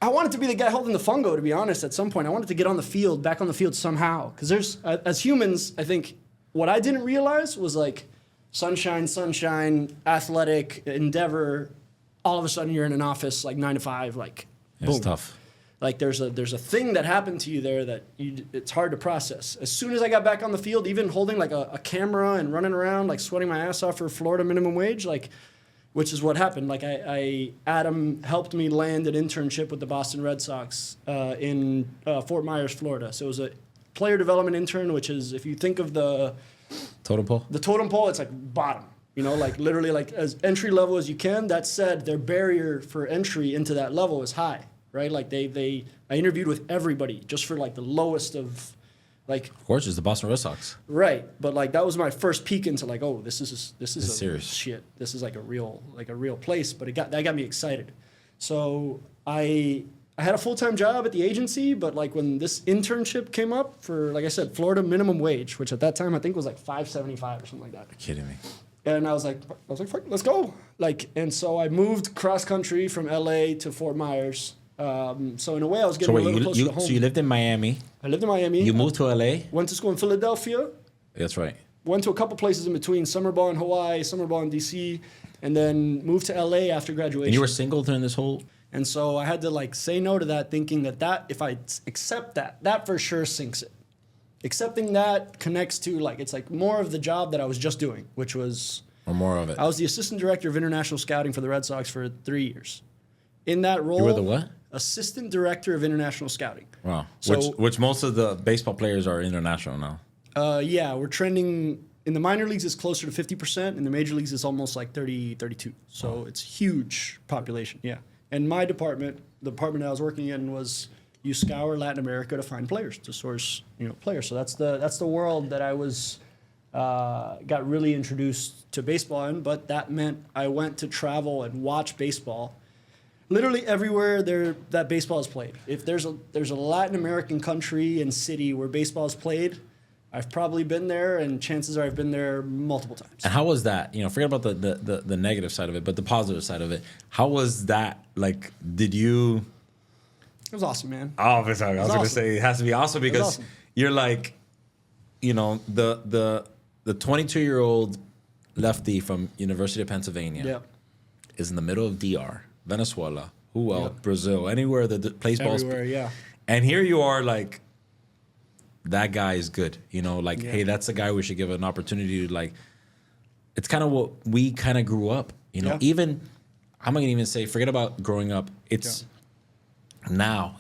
I wanted to be the guy holding the fungo, to be honest, at some point. I wanted to get back on the field somehow. Because as humans, I think what I didn't realize was like sunshine, athletic endeavor. All of a sudden you're in an office like 9 to 5, like boom. It's tough. Like there's a thing that happened to you there that it's hard to process. As soon as I got back on the field, even holding like a camera and running around, like sweating my ass off for Florida minimum wage, like, which is what happened. Like Adam helped me land an internship with the Boston Red Sox in Fort Myers, Florida. So it was a player development intern, which is, if you think of the Totem pole? The totem pole, it's like bottom. You know, like literally like as entry level as you can. That said, their barrier for entry into that level is high, right? Like I interviewed with everybody just for like the lowest of, like. Of course, it's the Boston Red Sox. Right, but like that was my first peek into like, oh, this is serious shit. This is like a real place. But that got me excited. So I had a full-time job at the agency, but like when this internship came up for, like I said, Florida minimum wage, which at that time I think was like $5.75 or something like that. You're kidding me. And I was like, fuck, let's go. Like, and so I moved cross country from LA to Fort Myers. So in a way, I was getting a little closer to home. So you lived in Miami. I lived in Miami. You moved to LA. Went to school in Philadelphia. That's right. Went to a couple places in between, summer ball in Hawaii, summer ball in DC, and then moved to LA after graduation. And you were single during this whole. And so I had to like say no to that, thinking that if I accept that for sure sinks it. Accepting that connects to like, it's like more of the job that I was just doing, which was. Or more of it. I was the assistant director of international scouting for the Red Sox for 3 years. In that role. You were the what? Assistant director of international scouting. Wow. So, which most of the baseball players are international now. Yeah, we're trending. In the minor leagues, it's closer to 50%. In the major leagues, it's almost like 30, 32. So It's huge population. Yeah. And my department, the department I was working in, was you scour Latin America to find players, to source players. So that's the world that I was got really introduced to baseball in. But that meant I went to travel and watch baseball. Literally everywhere that baseball is played. If there's a Latin American country and city where baseball is played, I've probably been there, and chances are I've been there multiple times. And how was that? Forget about the negative side of it, but the positive side of it. How was that? Like, did you? It was awesome, man. Oh, I was going to say it has to be awesome because awesome. You're like, the 22-year-old lefty from University of Pennsylvania is in the middle of DR, Venezuela, who else? Brazil, anywhere that plays ball. Everywhere, yeah. And here you are, like, that guy is good. Hey, that's the guy we should give an opportunity to, like, it's kind of what we kind of grew up, Even, I'm not going to even say, forget about growing up. It's now,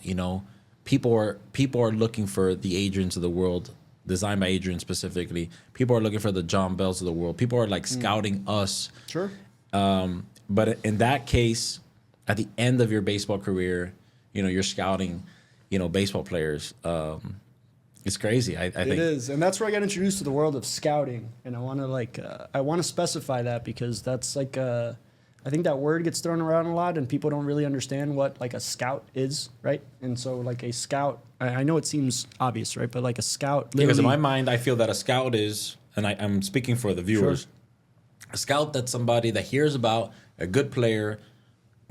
people are looking for the Adrians of the world, designed by Adrian specifically. People are looking for the John Bells of the world. People are, like, scouting us. Sure. But in that case, at the end of your baseball career, you're scouting, baseball players. It's crazy. I think it is, and that's where I got introduced to the world of scouting. And I want to specify that because that's like I think that word gets thrown around a lot, and people don't really understand what like a scout is, right? And so like a scout, I know it seems obvious, right? But like a scout, because in my mind, I feel that a scout is, and I'm speaking for the viewers, a scout that's somebody that hears about a good player,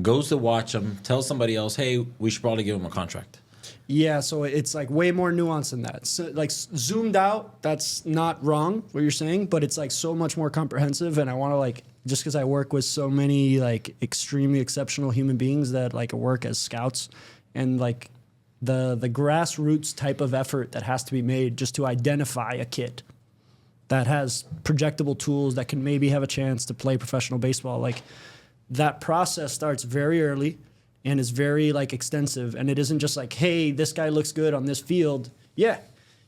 goes to watch him, tells somebody else, hey, we should probably give him a contract. Yeah, so it's like way more nuanced than that. So like zoomed out, that's not wrong what you're saying, but it's like so much more comprehensive. And I want to like, just because I work with so many like extremely exceptional human beings that like work as scouts, and like the grassroots type of effort that has to be made just to identify a kid that has projectable tools that can maybe have a chance to play professional baseball. Like that process starts very early and is very like extensive, and it isn't just like, hey, this guy looks good on this field. Yeah,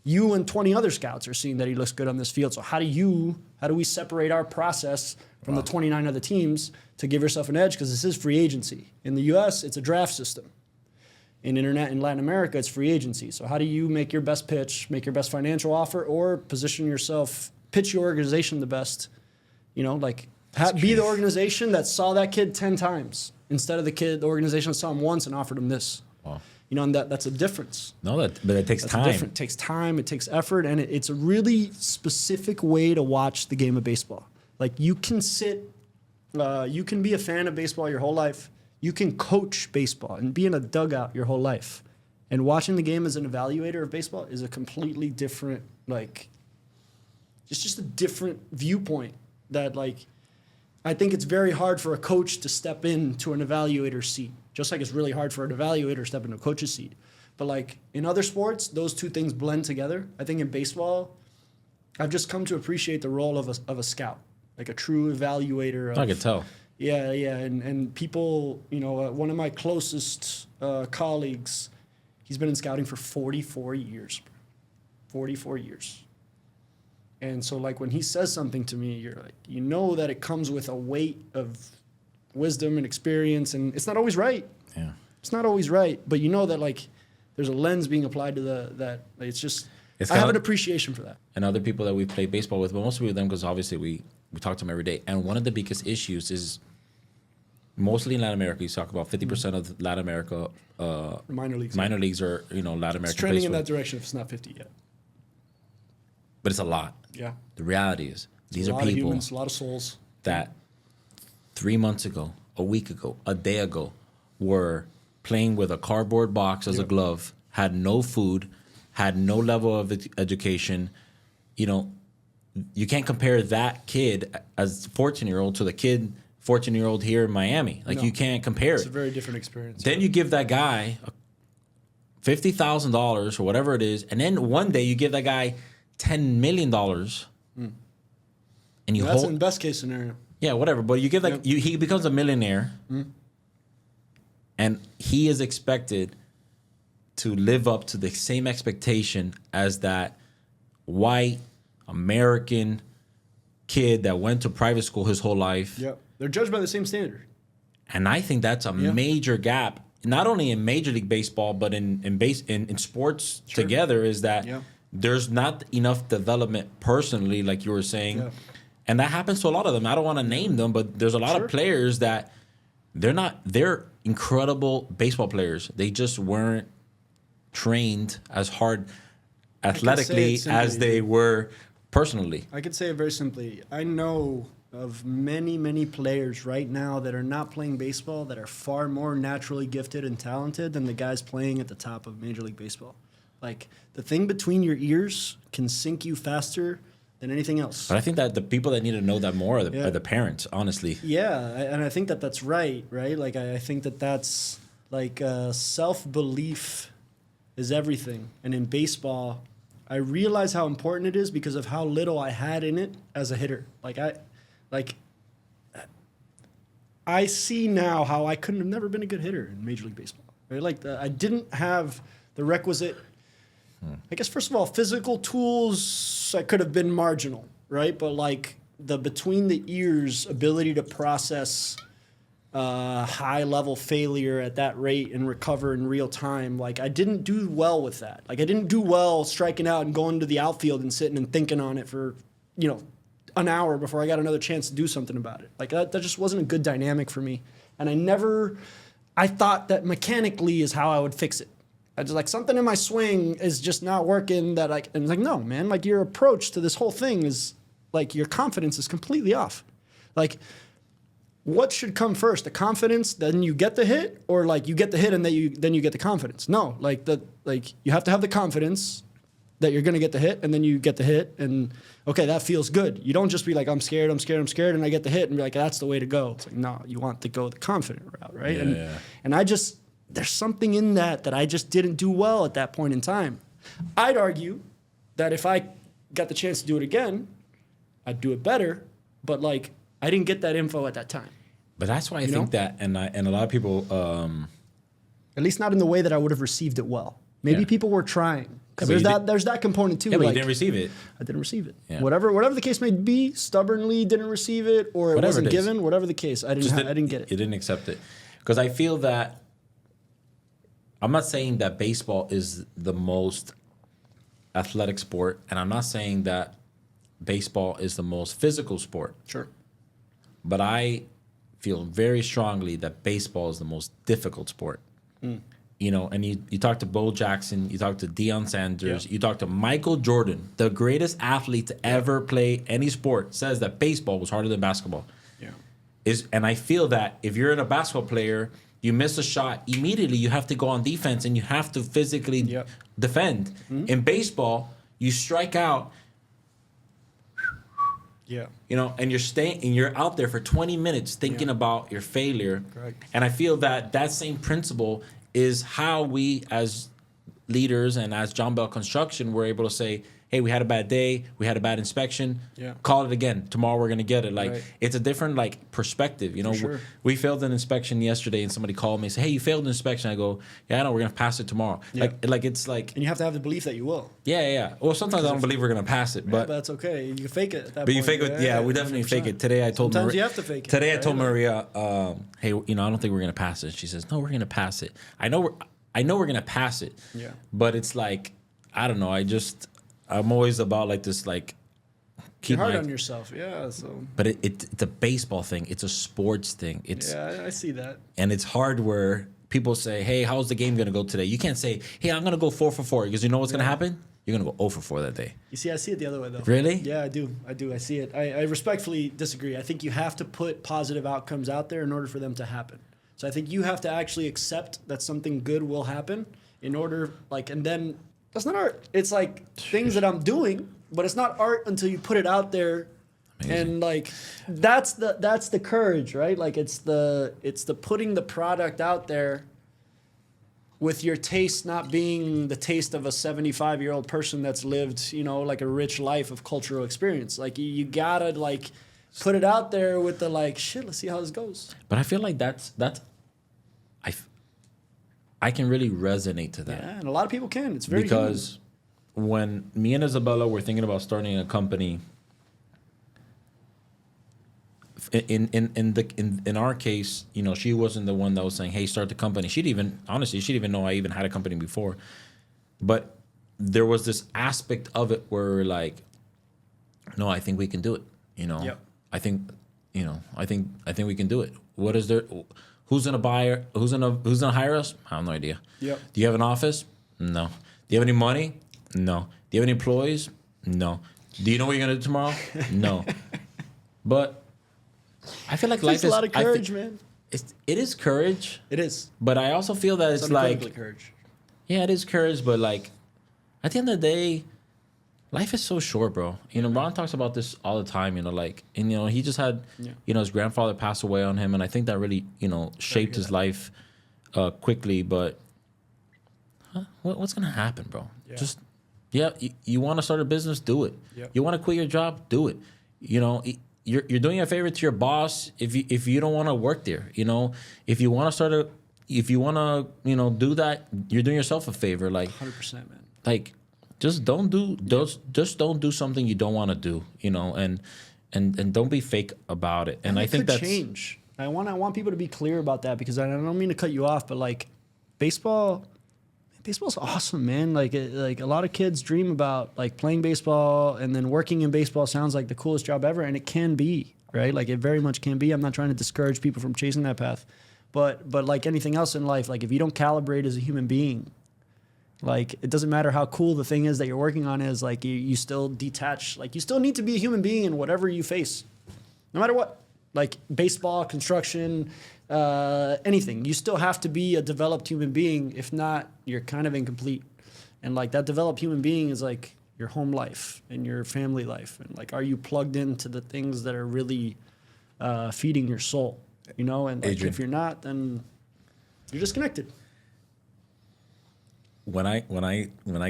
you and 20 other scouts are seeing that he looks good on this field. So how do we separate our process from the 29 other teams to give yourself an edge? Because this is free agency. In the U.S., it's a draft system. In Latin America, it's free agency. So how do you make your best pitch, make your best financial offer, or position yourself, pitch your organization the best? Be the organization that saw that kid 10 times instead of the organization that saw him once and offered him this. Wow. And that's a difference. No, but it takes time. It takes time, it takes effort, and it's a really specific way to watch the game of baseball. Like you can you can be a fan of baseball your whole life. You can coach baseball and be in a dugout your whole life. And watching the game as an evaluator of baseball is a completely different, like, it's just a different viewpoint that, like, I think it's very hard for a coach to step into an evaluator seat, just like it's really hard for an evaluator to step into a coach's seat. But like in other sports, those two things blend together. I think in baseball, I've just come to appreciate the role of a scout, like a true evaluator. I could tell. Yeah, and people, one of my closest colleagues, he's been in scouting for 44 years. 44 years. And so, like, when he says something to me, you're like, you know that it comes with a weight of wisdom and experience, and it's not always right. Yeah. It's not always right, but you know that, like, there's a lens being applied to that. Like, it's just, It's I have kinda- an appreciation for that. And other people that we play baseball with, but mostly with them because obviously we talk to them every day. And one of the biggest issues is mostly in Latin America. You talk about 50% of Latin America. Minor leagues. Minor leagues are Latin American. It's trending in baseball. that direction if it's not 50 yet. But it's a lot. Yeah. The reality is these a are lot of people humans, a lot of souls. that 3 months ago, a week ago, a day ago, were playing with a cardboard box as a glove, had no food, had no level of education. You know, you can't compare that kid as 14-year-old to the kid 14-year-old here in Miami. Like, No. you can't compare It's a it. very different experience. Then you give that guy $50,000 or whatever it is, and then one day you give that guy $10 million, and you That's hold in best case scenario. yeah, whatever. But you give like Yep. he becomes a millionaire, and he is expected to live up to the same expectation as that white American kid that went to private school his whole life. Yep. They're judged by the same standard. And I think that's a major gap, not only in Major League Baseball, but in sports together, is that Yeah. there's not enough development personally, like you were saying. Yeah. And that happens to a lot of them. I don't want to name them, but there's a lot of players that they're incredible baseball players. They just weren't trained as hard athletically simply, as they were personally. I could say it very simply. I know of many, many players right now that are not playing baseball that are far more naturally gifted and talented than the guys playing at the top of Major League Baseball. Like, the thing between your ears can sink you faster than anything else. But I think that the people that need to know that more are the parents, honestly. And I think that that's right? Like, I think that that's, like, self-belief is everything. And in baseball, I realize how important it is because of how little I had in it as a hitter. I see now how I couldn't have never been a good hitter in Major League Baseball. Right? Like, I didn't have the requisite, I guess, first of all, physical tools. I could have been marginal, right? But, like, the between the ears ability to process high level failure at that rate and recover in real time, like, I didn't do well with that. Like, I didn't do well striking out and going to the outfield and sitting and thinking on it for, an hour before I got another chance to do something about it. Like, that just wasn't a good dynamic for me. And I thought that mechanically is how I would fix it. I just, like, something in my swing is just not working and it's like, no, man, like, your approach to this whole thing is, like, your confidence is completely off. Like, what should come first? The confidence, then you get the hit, or, like, you get the hit and then you get the confidence? No, you have to have the confidence that you're going to get the hit, and then you get the hit, and okay, that feels good. You don't just be like, I'm scared, and I get the hit, and be like, that's the way to go. It's like, no, you want to go the confident route, right? And I just, there's something in that I just didn't do well at that point in time. I'd argue that if I got the chance to do it again, I'd do it better, but, like, I didn't get that info at that time. But that's why I think that, and a lot of people, at least not in the way that I would have received it well. Maybe people were trying. Because there's that component too. Yeah, but you didn't receive it. I didn't receive it. Yeah. Whatever the case may be, stubbornly didn't receive it, or it wasn't given. Whatever the case, I didn't get it. You didn't accept it, because I feel that I'm not saying that baseball is the most athletic sport, and I'm not saying that baseball is the most physical sport. Sure. But I feel very strongly that baseball is the most difficult sport. And you talk to Bo Jackson, you talk to Deion Sanders, you talk to Michael Jordan, the greatest athlete to ever play any sport, says that baseball was harder than basketball. Yeah. And I feel that if you're a basketball player, you miss a shot, immediately you have to go on defense and you have to physically defend. In baseball, you strike out, and you're out there for 20 minutes thinking about your failure. Correct. And I feel that same principle is how we as leaders and as John Bell Construction, we're able to say, hey, we had a bad day, we had a bad inspection, call it again. Tomorrow we're gonna get it. Like it's a different like perspective. You know, we failed an inspection yesterday, and somebody called me and said, hey, you failed an inspection. I go, yeah, I know, we're gonna pass it tomorrow. Like it's like, and you have to have the belief that you will. Yeah. Well, sometimes I don't believe we're gonna pass it, but that's okay. You can fake it at that point. But you fake it. Yeah, we definitely 100%. Fake it. Today I told sometimes you have to fake it. Today I told Maria, hey, you know, I don't think we're gonna pass it. She says, no, we're gonna pass it. I know we're gonna pass it. Yeah. But it's like, I don't know. I'm always about like this, like keep hard on yourself. Yeah. So. But it's a baseball thing. It's a sports thing. I see that. And it's hard where people say, hey, how's the game gonna go today? You can't say, hey, I'm gonna go 4 for 4 because you know what's gonna happen. You're gonna go 0 for 4 that day. You see, I see it the other way though. Really? Yeah, I do. I see it. I respectfully disagree. I think you have to put positive outcomes out there in order for them to happen. So I think you have to actually accept that something good will happen in order, like, and then that's not art. It's like things that I'm doing, but it's not art until you put it out there. Amazing. And like that's the courage, right? Like it's the putting the product out there with your taste not being the taste of a 75-year-old person that's lived, you know, like a rich life of cultural experience. Like you gotta like put it out there with the like, shit, let's see how this goes. But I feel like that's I can really resonate to that. Yeah, and a lot of people can. It's very because when me and Isabella were thinking about starting a company, in our case, you know, she wasn't the one that was saying, "Hey, start the company." She didn't even know I even had a company before. But there was this aspect of it where we're like, "No, I think we can do it." You know, I think we can do it. What is there? Who's gonna buy? Who's gonna hire us? I have no idea. Yep. Do you have an office? No. Do you have any money? No. Do you have any employees? No. Do you know what you're gonna do tomorrow? No. But I feel like life is a lot of courage, man. It is courage. It is. But I also feel that it's like courage. Yeah, it is courage. But like at the end of the day, life is so short, bro. You know, Ron talks about this all the time, you know, like, and, you know, he just had, you know, his grandfather pass away on him. And I think that really, you know, shaped his life quickly. But what's going to happen, bro? Yeah. You want to start a business? Do it. Yep. You want to quit your job? Do it. You know, you're doing a favor to your boss if you don't want to work there. You know, if you want to you know, do that, you're doing yourself a favor. Like 100%, man. Like, just don't do something you don't want to do, you know, and don't be fake about it. And I think that's change. I want people to be clear about that because I don't mean to cut you off, but like baseball's awesome, man. Like a lot of kids dream about like playing baseball, and then working in baseball sounds like the coolest job ever, and it can be, right? Like it very much can be. I'm not trying to discourage people from chasing that path, but like anything else in life, like if you don't calibrate as a human being, like, it doesn't matter how cool the thing is that you're working on is, like, you still detach. Like, you still need to be a human being in whatever you face, no matter what. Like, baseball, construction, anything. You still have to be a developed human being. If not, you're kind of incomplete. And, like, that developed human being is, like, your home life and your family life. And, like, are you plugged into the things that are really feeding your soul, you know? And, like, if you're not, then you're disconnected. When I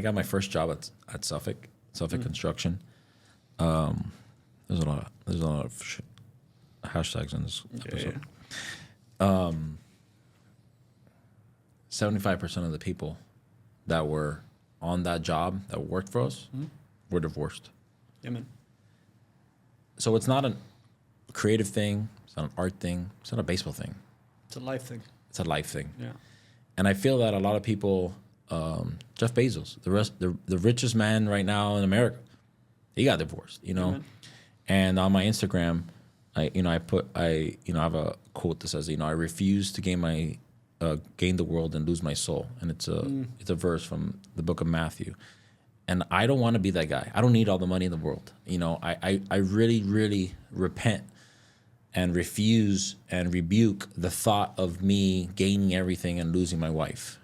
got my first job at Suffolk Construction, there's a lot of hashtags in this episode. 75% of the people that were on that job that worked for us were divorced. Yeah, man. So it's not a creative thing. It's not an art thing. It's not a baseball thing. It's a life thing. It's a life thing. Yeah. And I feel that a lot of people. Jeff Bezos, the richest man right now in America, he got divorced, you know. Mm-hmm. And on my Instagram, I have a quote that says, you know, I refuse to gain the world and lose my soul, and it's a verse from the book of Matthew. And I don't want to be that guy. I don't need all the money in the world, you know. I really, really repent and refuse and rebuke the thought of me gaining everything and losing my wife.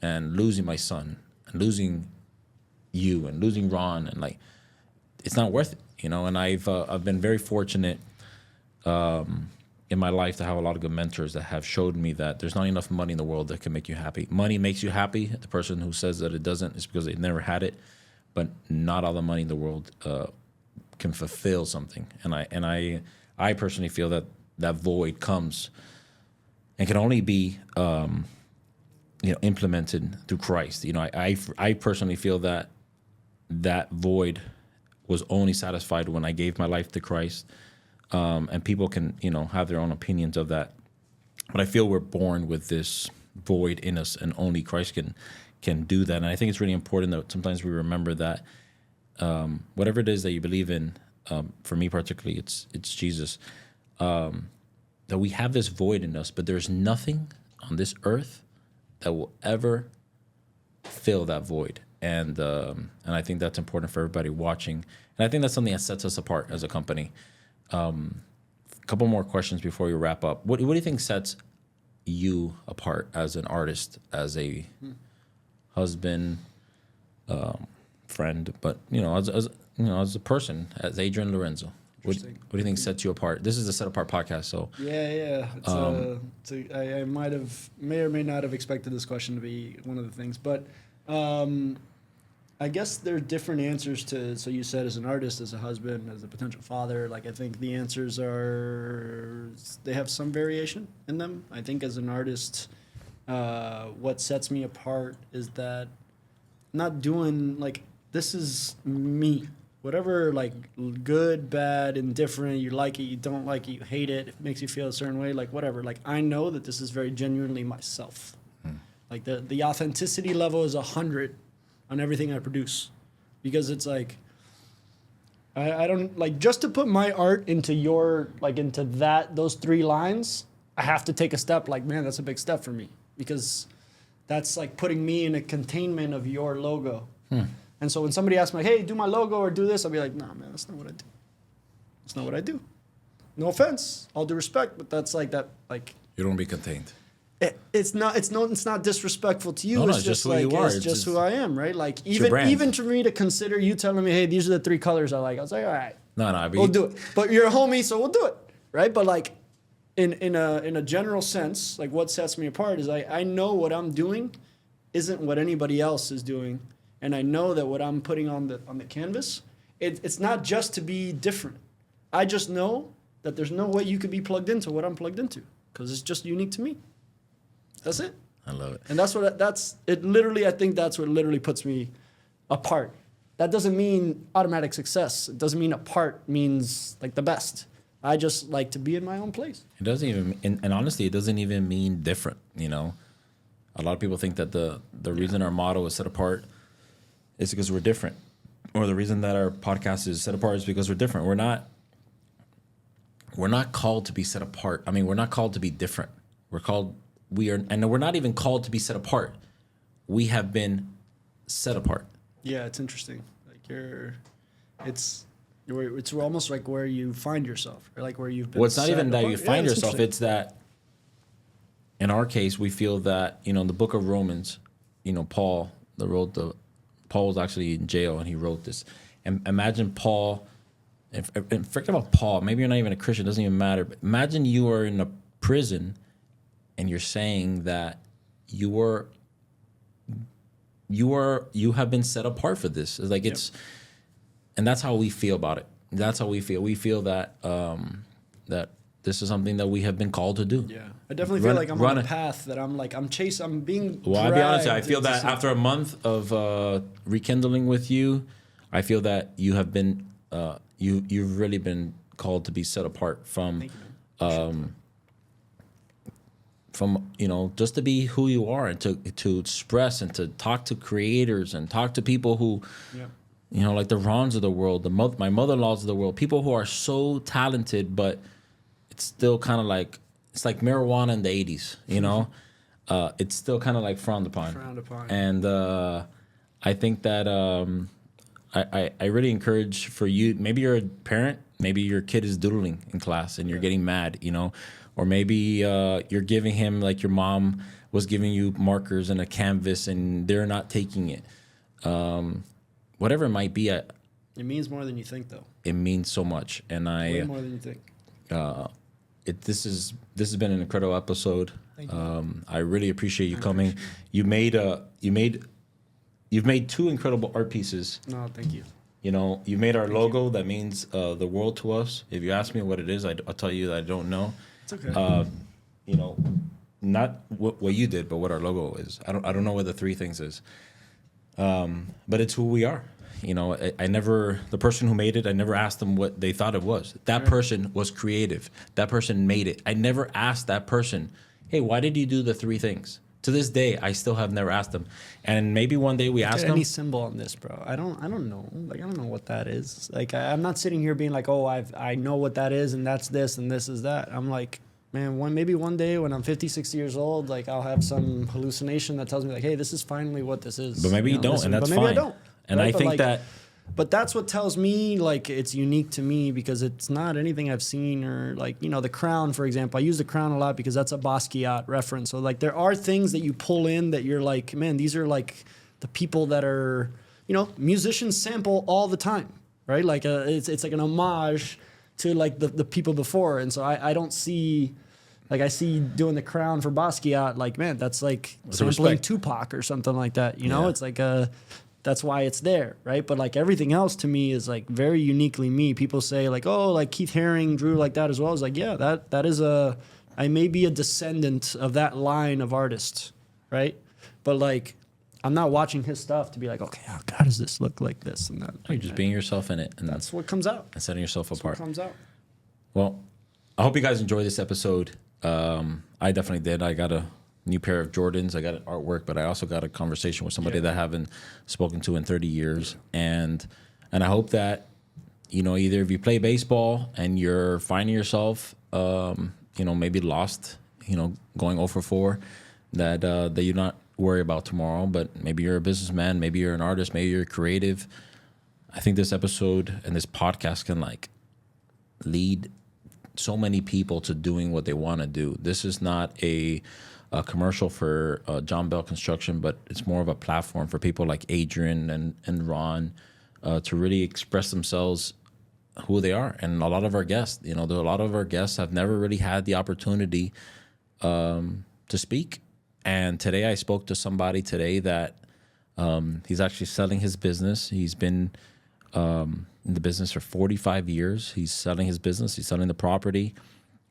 And losing my son, and losing you, and losing Ron, and like, it's not worth it, you know. And I've been very fortunate, you in my life to have a lot of good mentors that have showed me that there's not enough money in the world that can make you happy. Money makes you happy. The person who says that it doesn't is because they never had it. But not all the money in the world can fulfill something. And I personally feel that that void comes and can only be implemented through Christ. I personally feel that that void was only satisfied when I gave my life to Christ. And people can, have their own opinions of that. But I feel we're born with this void in us, and only Christ can do that. And I think it's really important that sometimes we remember that whatever it is that you believe in, for me particularly, it's Jesus, that we have this void in us, but there's nothing on this earth that will ever fill that void. And I think that's important for everybody watching. And I think that's something that sets us apart as a company. A couple more questions before we wrap up. What do you think sets you apart as an artist, as a husband, friend, but as a person, as Adrian Lorenzo? What do you think sets you apart? This is the Set Apart podcast, so yeah. I may or may not have expected this question to be one of the things, but I guess there are different answers to. So you said as an artist, as a husband, as a potential father. Like I think the answers they have some variation in them. I think as an artist, what sets me apart is that not doing like this is me. Whatever, like good, bad, indifferent, you like it, you don't like it, you hate it, it makes you feel a certain way, like whatever. Like I know that this is very genuinely myself. Like the authenticity level is 100 on everything I produce, because it's like I don't like just to put my art into into those 3 lines. I have to take a step. Like man, that's a big step for me, because that's like putting me in a containment of your logo. And so when somebody asks me, hey, do my logo or do this, I'll be like, nah, man, that's not what I do. That's not what I do. No offense, all due respect, but that's like that. Like you don't be contained. It's not disrespectful to you. No, it's just who you are. It's just who I am, right? Like even for me to consider you telling me, hey, these are the 3 colors I like. I was like, all right, we'll do it. But you're a homie, so we'll do it, right? But like in a general sense, like what sets me apart is I know what I'm doing isn't what anybody else is doing. And I know that what I'm putting on the canvas, it's not just to be different. I just know that there's no way you could be plugged into what I'm plugged into, because it's just unique to me. That's it. I love it. And that's it. Literally, I think that's what literally puts me apart. That doesn't mean automatic success. It doesn't mean apart means like the best. I just like to be in my own place. It doesn't even, and honestly, it doesn't even mean different. A lot of people think that the reason our motto is Set Apart is because we're different, or the reason that our podcast is Set Apart is because we're different. We're not called to be set apart. I mean, we're not called to be different. And we're not even called to be set apart. We have been set apart. Yeah, it's interesting. Like it's almost like where you find yourself, or like where you've been. Well, it's not even that you find yourself. It's It's that in our case, we feel that, in the book of Romans, Paul was actually in jail and he wrote this. And imagine Paul, and forget about Paul, maybe you're not even a Christian, it doesn't even matter. But imagine you are in a prison and you're saying that you have been set apart for this. It's like and that's how we feel about it. That's how we feel. We feel that that this is something that we have been called to do. Yeah, I definitely feel like I'm on a path that I'm being. Well, I'll be honest with you. I feel that after a month of rekindling with you, I feel that you have been, you've really been called to be set apart from, just to be who you are and to express and to talk to creators and talk to people who, like the Rons of the world, my mother-in-laws of the world, people who are so talented, but it's still kind of like, it's like marijuana in the 80s, it's still kind of like frowned upon. And I think that I really encourage for you, maybe you're a parent, maybe your kid is doodling in class and you're getting mad, or maybe you're giving him, like your mom was giving you markers and a canvas and they're not taking it. Whatever it might be. It means more than you think, though. It means so much. And way more than you think. this has been an incredible episode. I really appreciate you coming. You've made two incredible art pieces. No, thank you. You know, you made our logo that means the world to us. If you ask me what it is, I'll tell you that I don't know. It's okay. You know, not what you did, but what our logo is. I don't know what the three things is. But it's who we are. You know, I never, the person who made it, I never asked them what they thought it was. That person was creative. That person made it. I never asked that person, hey, why did you do the three things? To this day, I still have never asked them. And maybe one day we ask them. Any symbol on this, bro? I don't know. Like, I don't know what that is. Like, I'm not sitting here being like, oh, I know what that is, and that's this, and this is that. I'm like, man, maybe one day when I'm 50, 60 years old, like, I'll have some hallucination that tells me, like, hey, this is finally what this is. But maybe you don't, and that's fine. But maybe I don't. And right? I think that. But that's what tells me, like, it's unique to me because it's not anything I've seen or, like, you know, the crown, for example. I use the crown a lot because that's a Basquiat reference. So, like, there are things that you pull in that you're like, man, these are, like, the people that are, you know, musicians sample all the time, right? Like, it's like an homage to, like, the people before. And so I don't see... Like, I see doing the crown for Basquiat, like, man, that's like sampling Tupac or something like that. You know, it's like that's why it's there, right? But like everything else to me is like very uniquely me. People say like, oh, like Keith Haring drew like that as well. It's like, yeah, that is I may be a descendant of that line of artists, right? But like, I'm not watching his stuff to be like, okay, how does this look like this and that? You're just being yourself in it, and that's what comes out. And setting yourself apart. What comes out. Well, I hope you guys enjoy this episode. I definitely did. I got a new pair of Jordans. I got an artwork, but I also got a conversation with somebody that I haven't spoken to in 30 years. And I hope that, you know, either if you play baseball and you're finding yourself, you know, maybe lost, you know, going 0 for 4, that you're not worried about tomorrow, but maybe you're a businessman, maybe you're an artist, maybe you're creative. I think this episode and this podcast can like lead so many people to doing what they want to do. This is not a commercial for John Bell Construction, but it's more of a platform for people like Adrian and Ron to really express themselves who they are. And a lot of our guests, you know, a lot of our guests have never really had the opportunity to speak. And today I spoke to somebody today that he's actually selling his business. He's been in the business for 45 years. He's selling his business. He's selling the property.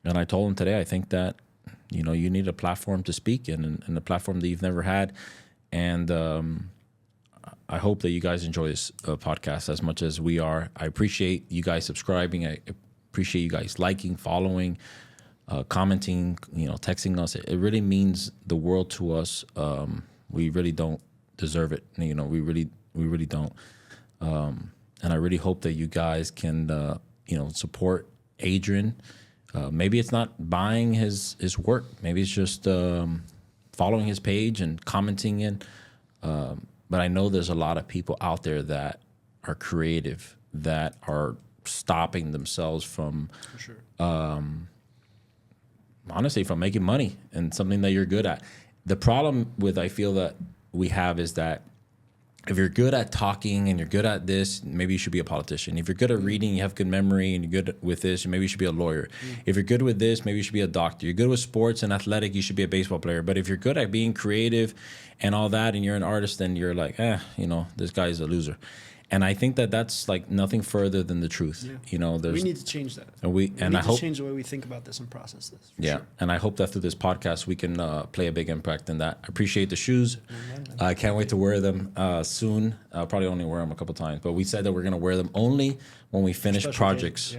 And I told him today, I think that, you know, you need a platform to speak in and a platform that you've never had. And I hope that you guys enjoy this podcast as much as we are. I appreciate you guys subscribing. I appreciate you guys liking, following, commenting, you know, texting us. It really means the world to us. We really don't deserve it. You know, we really don't. And I really hope that you guys can, you know, support Adrian. Maybe it's not buying his work. Maybe it's just following his page and commenting in. But I know there's a lot of people out there that are creative, that are stopping themselves from, honestly, from making money and something that you're good at. The problem with, I feel that we have is that if you're good at talking and you're good at this, maybe you should be a politician. If you're good at reading, you have good memory, and you're good with this, maybe you should be a lawyer. If you're good with this, maybe you should be a doctor. You're good with sports and athletic, you should be a baseball player. But if you're good at being creative and all that, and you're an artist, then you're like, you know, this guy is a loser. And I think that that's like nothing further than the truth. Yeah. You know, we need to change that. And we need to change the way we think about this and process this. Sure. And I hope that through this podcast we can play a big impact in that. I appreciate the shoes. I can't wait to wear them soon. I'll probably only wear them a couple times, but we said that we're gonna wear them only when we finish projects.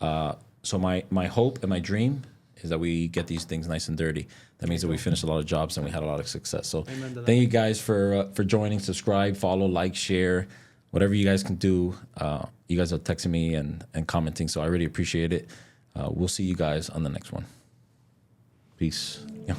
Yeah. So my hope and my dream is that we get these things nice and dirty. That means that we finished a lot of jobs and we had a lot of success. So thank you guys for joining. Subscribe, follow, like, share. Whatever you guys can do, you guys are texting me and commenting, so I really appreciate it. We'll see you guys on the next one. Peace. Yeah.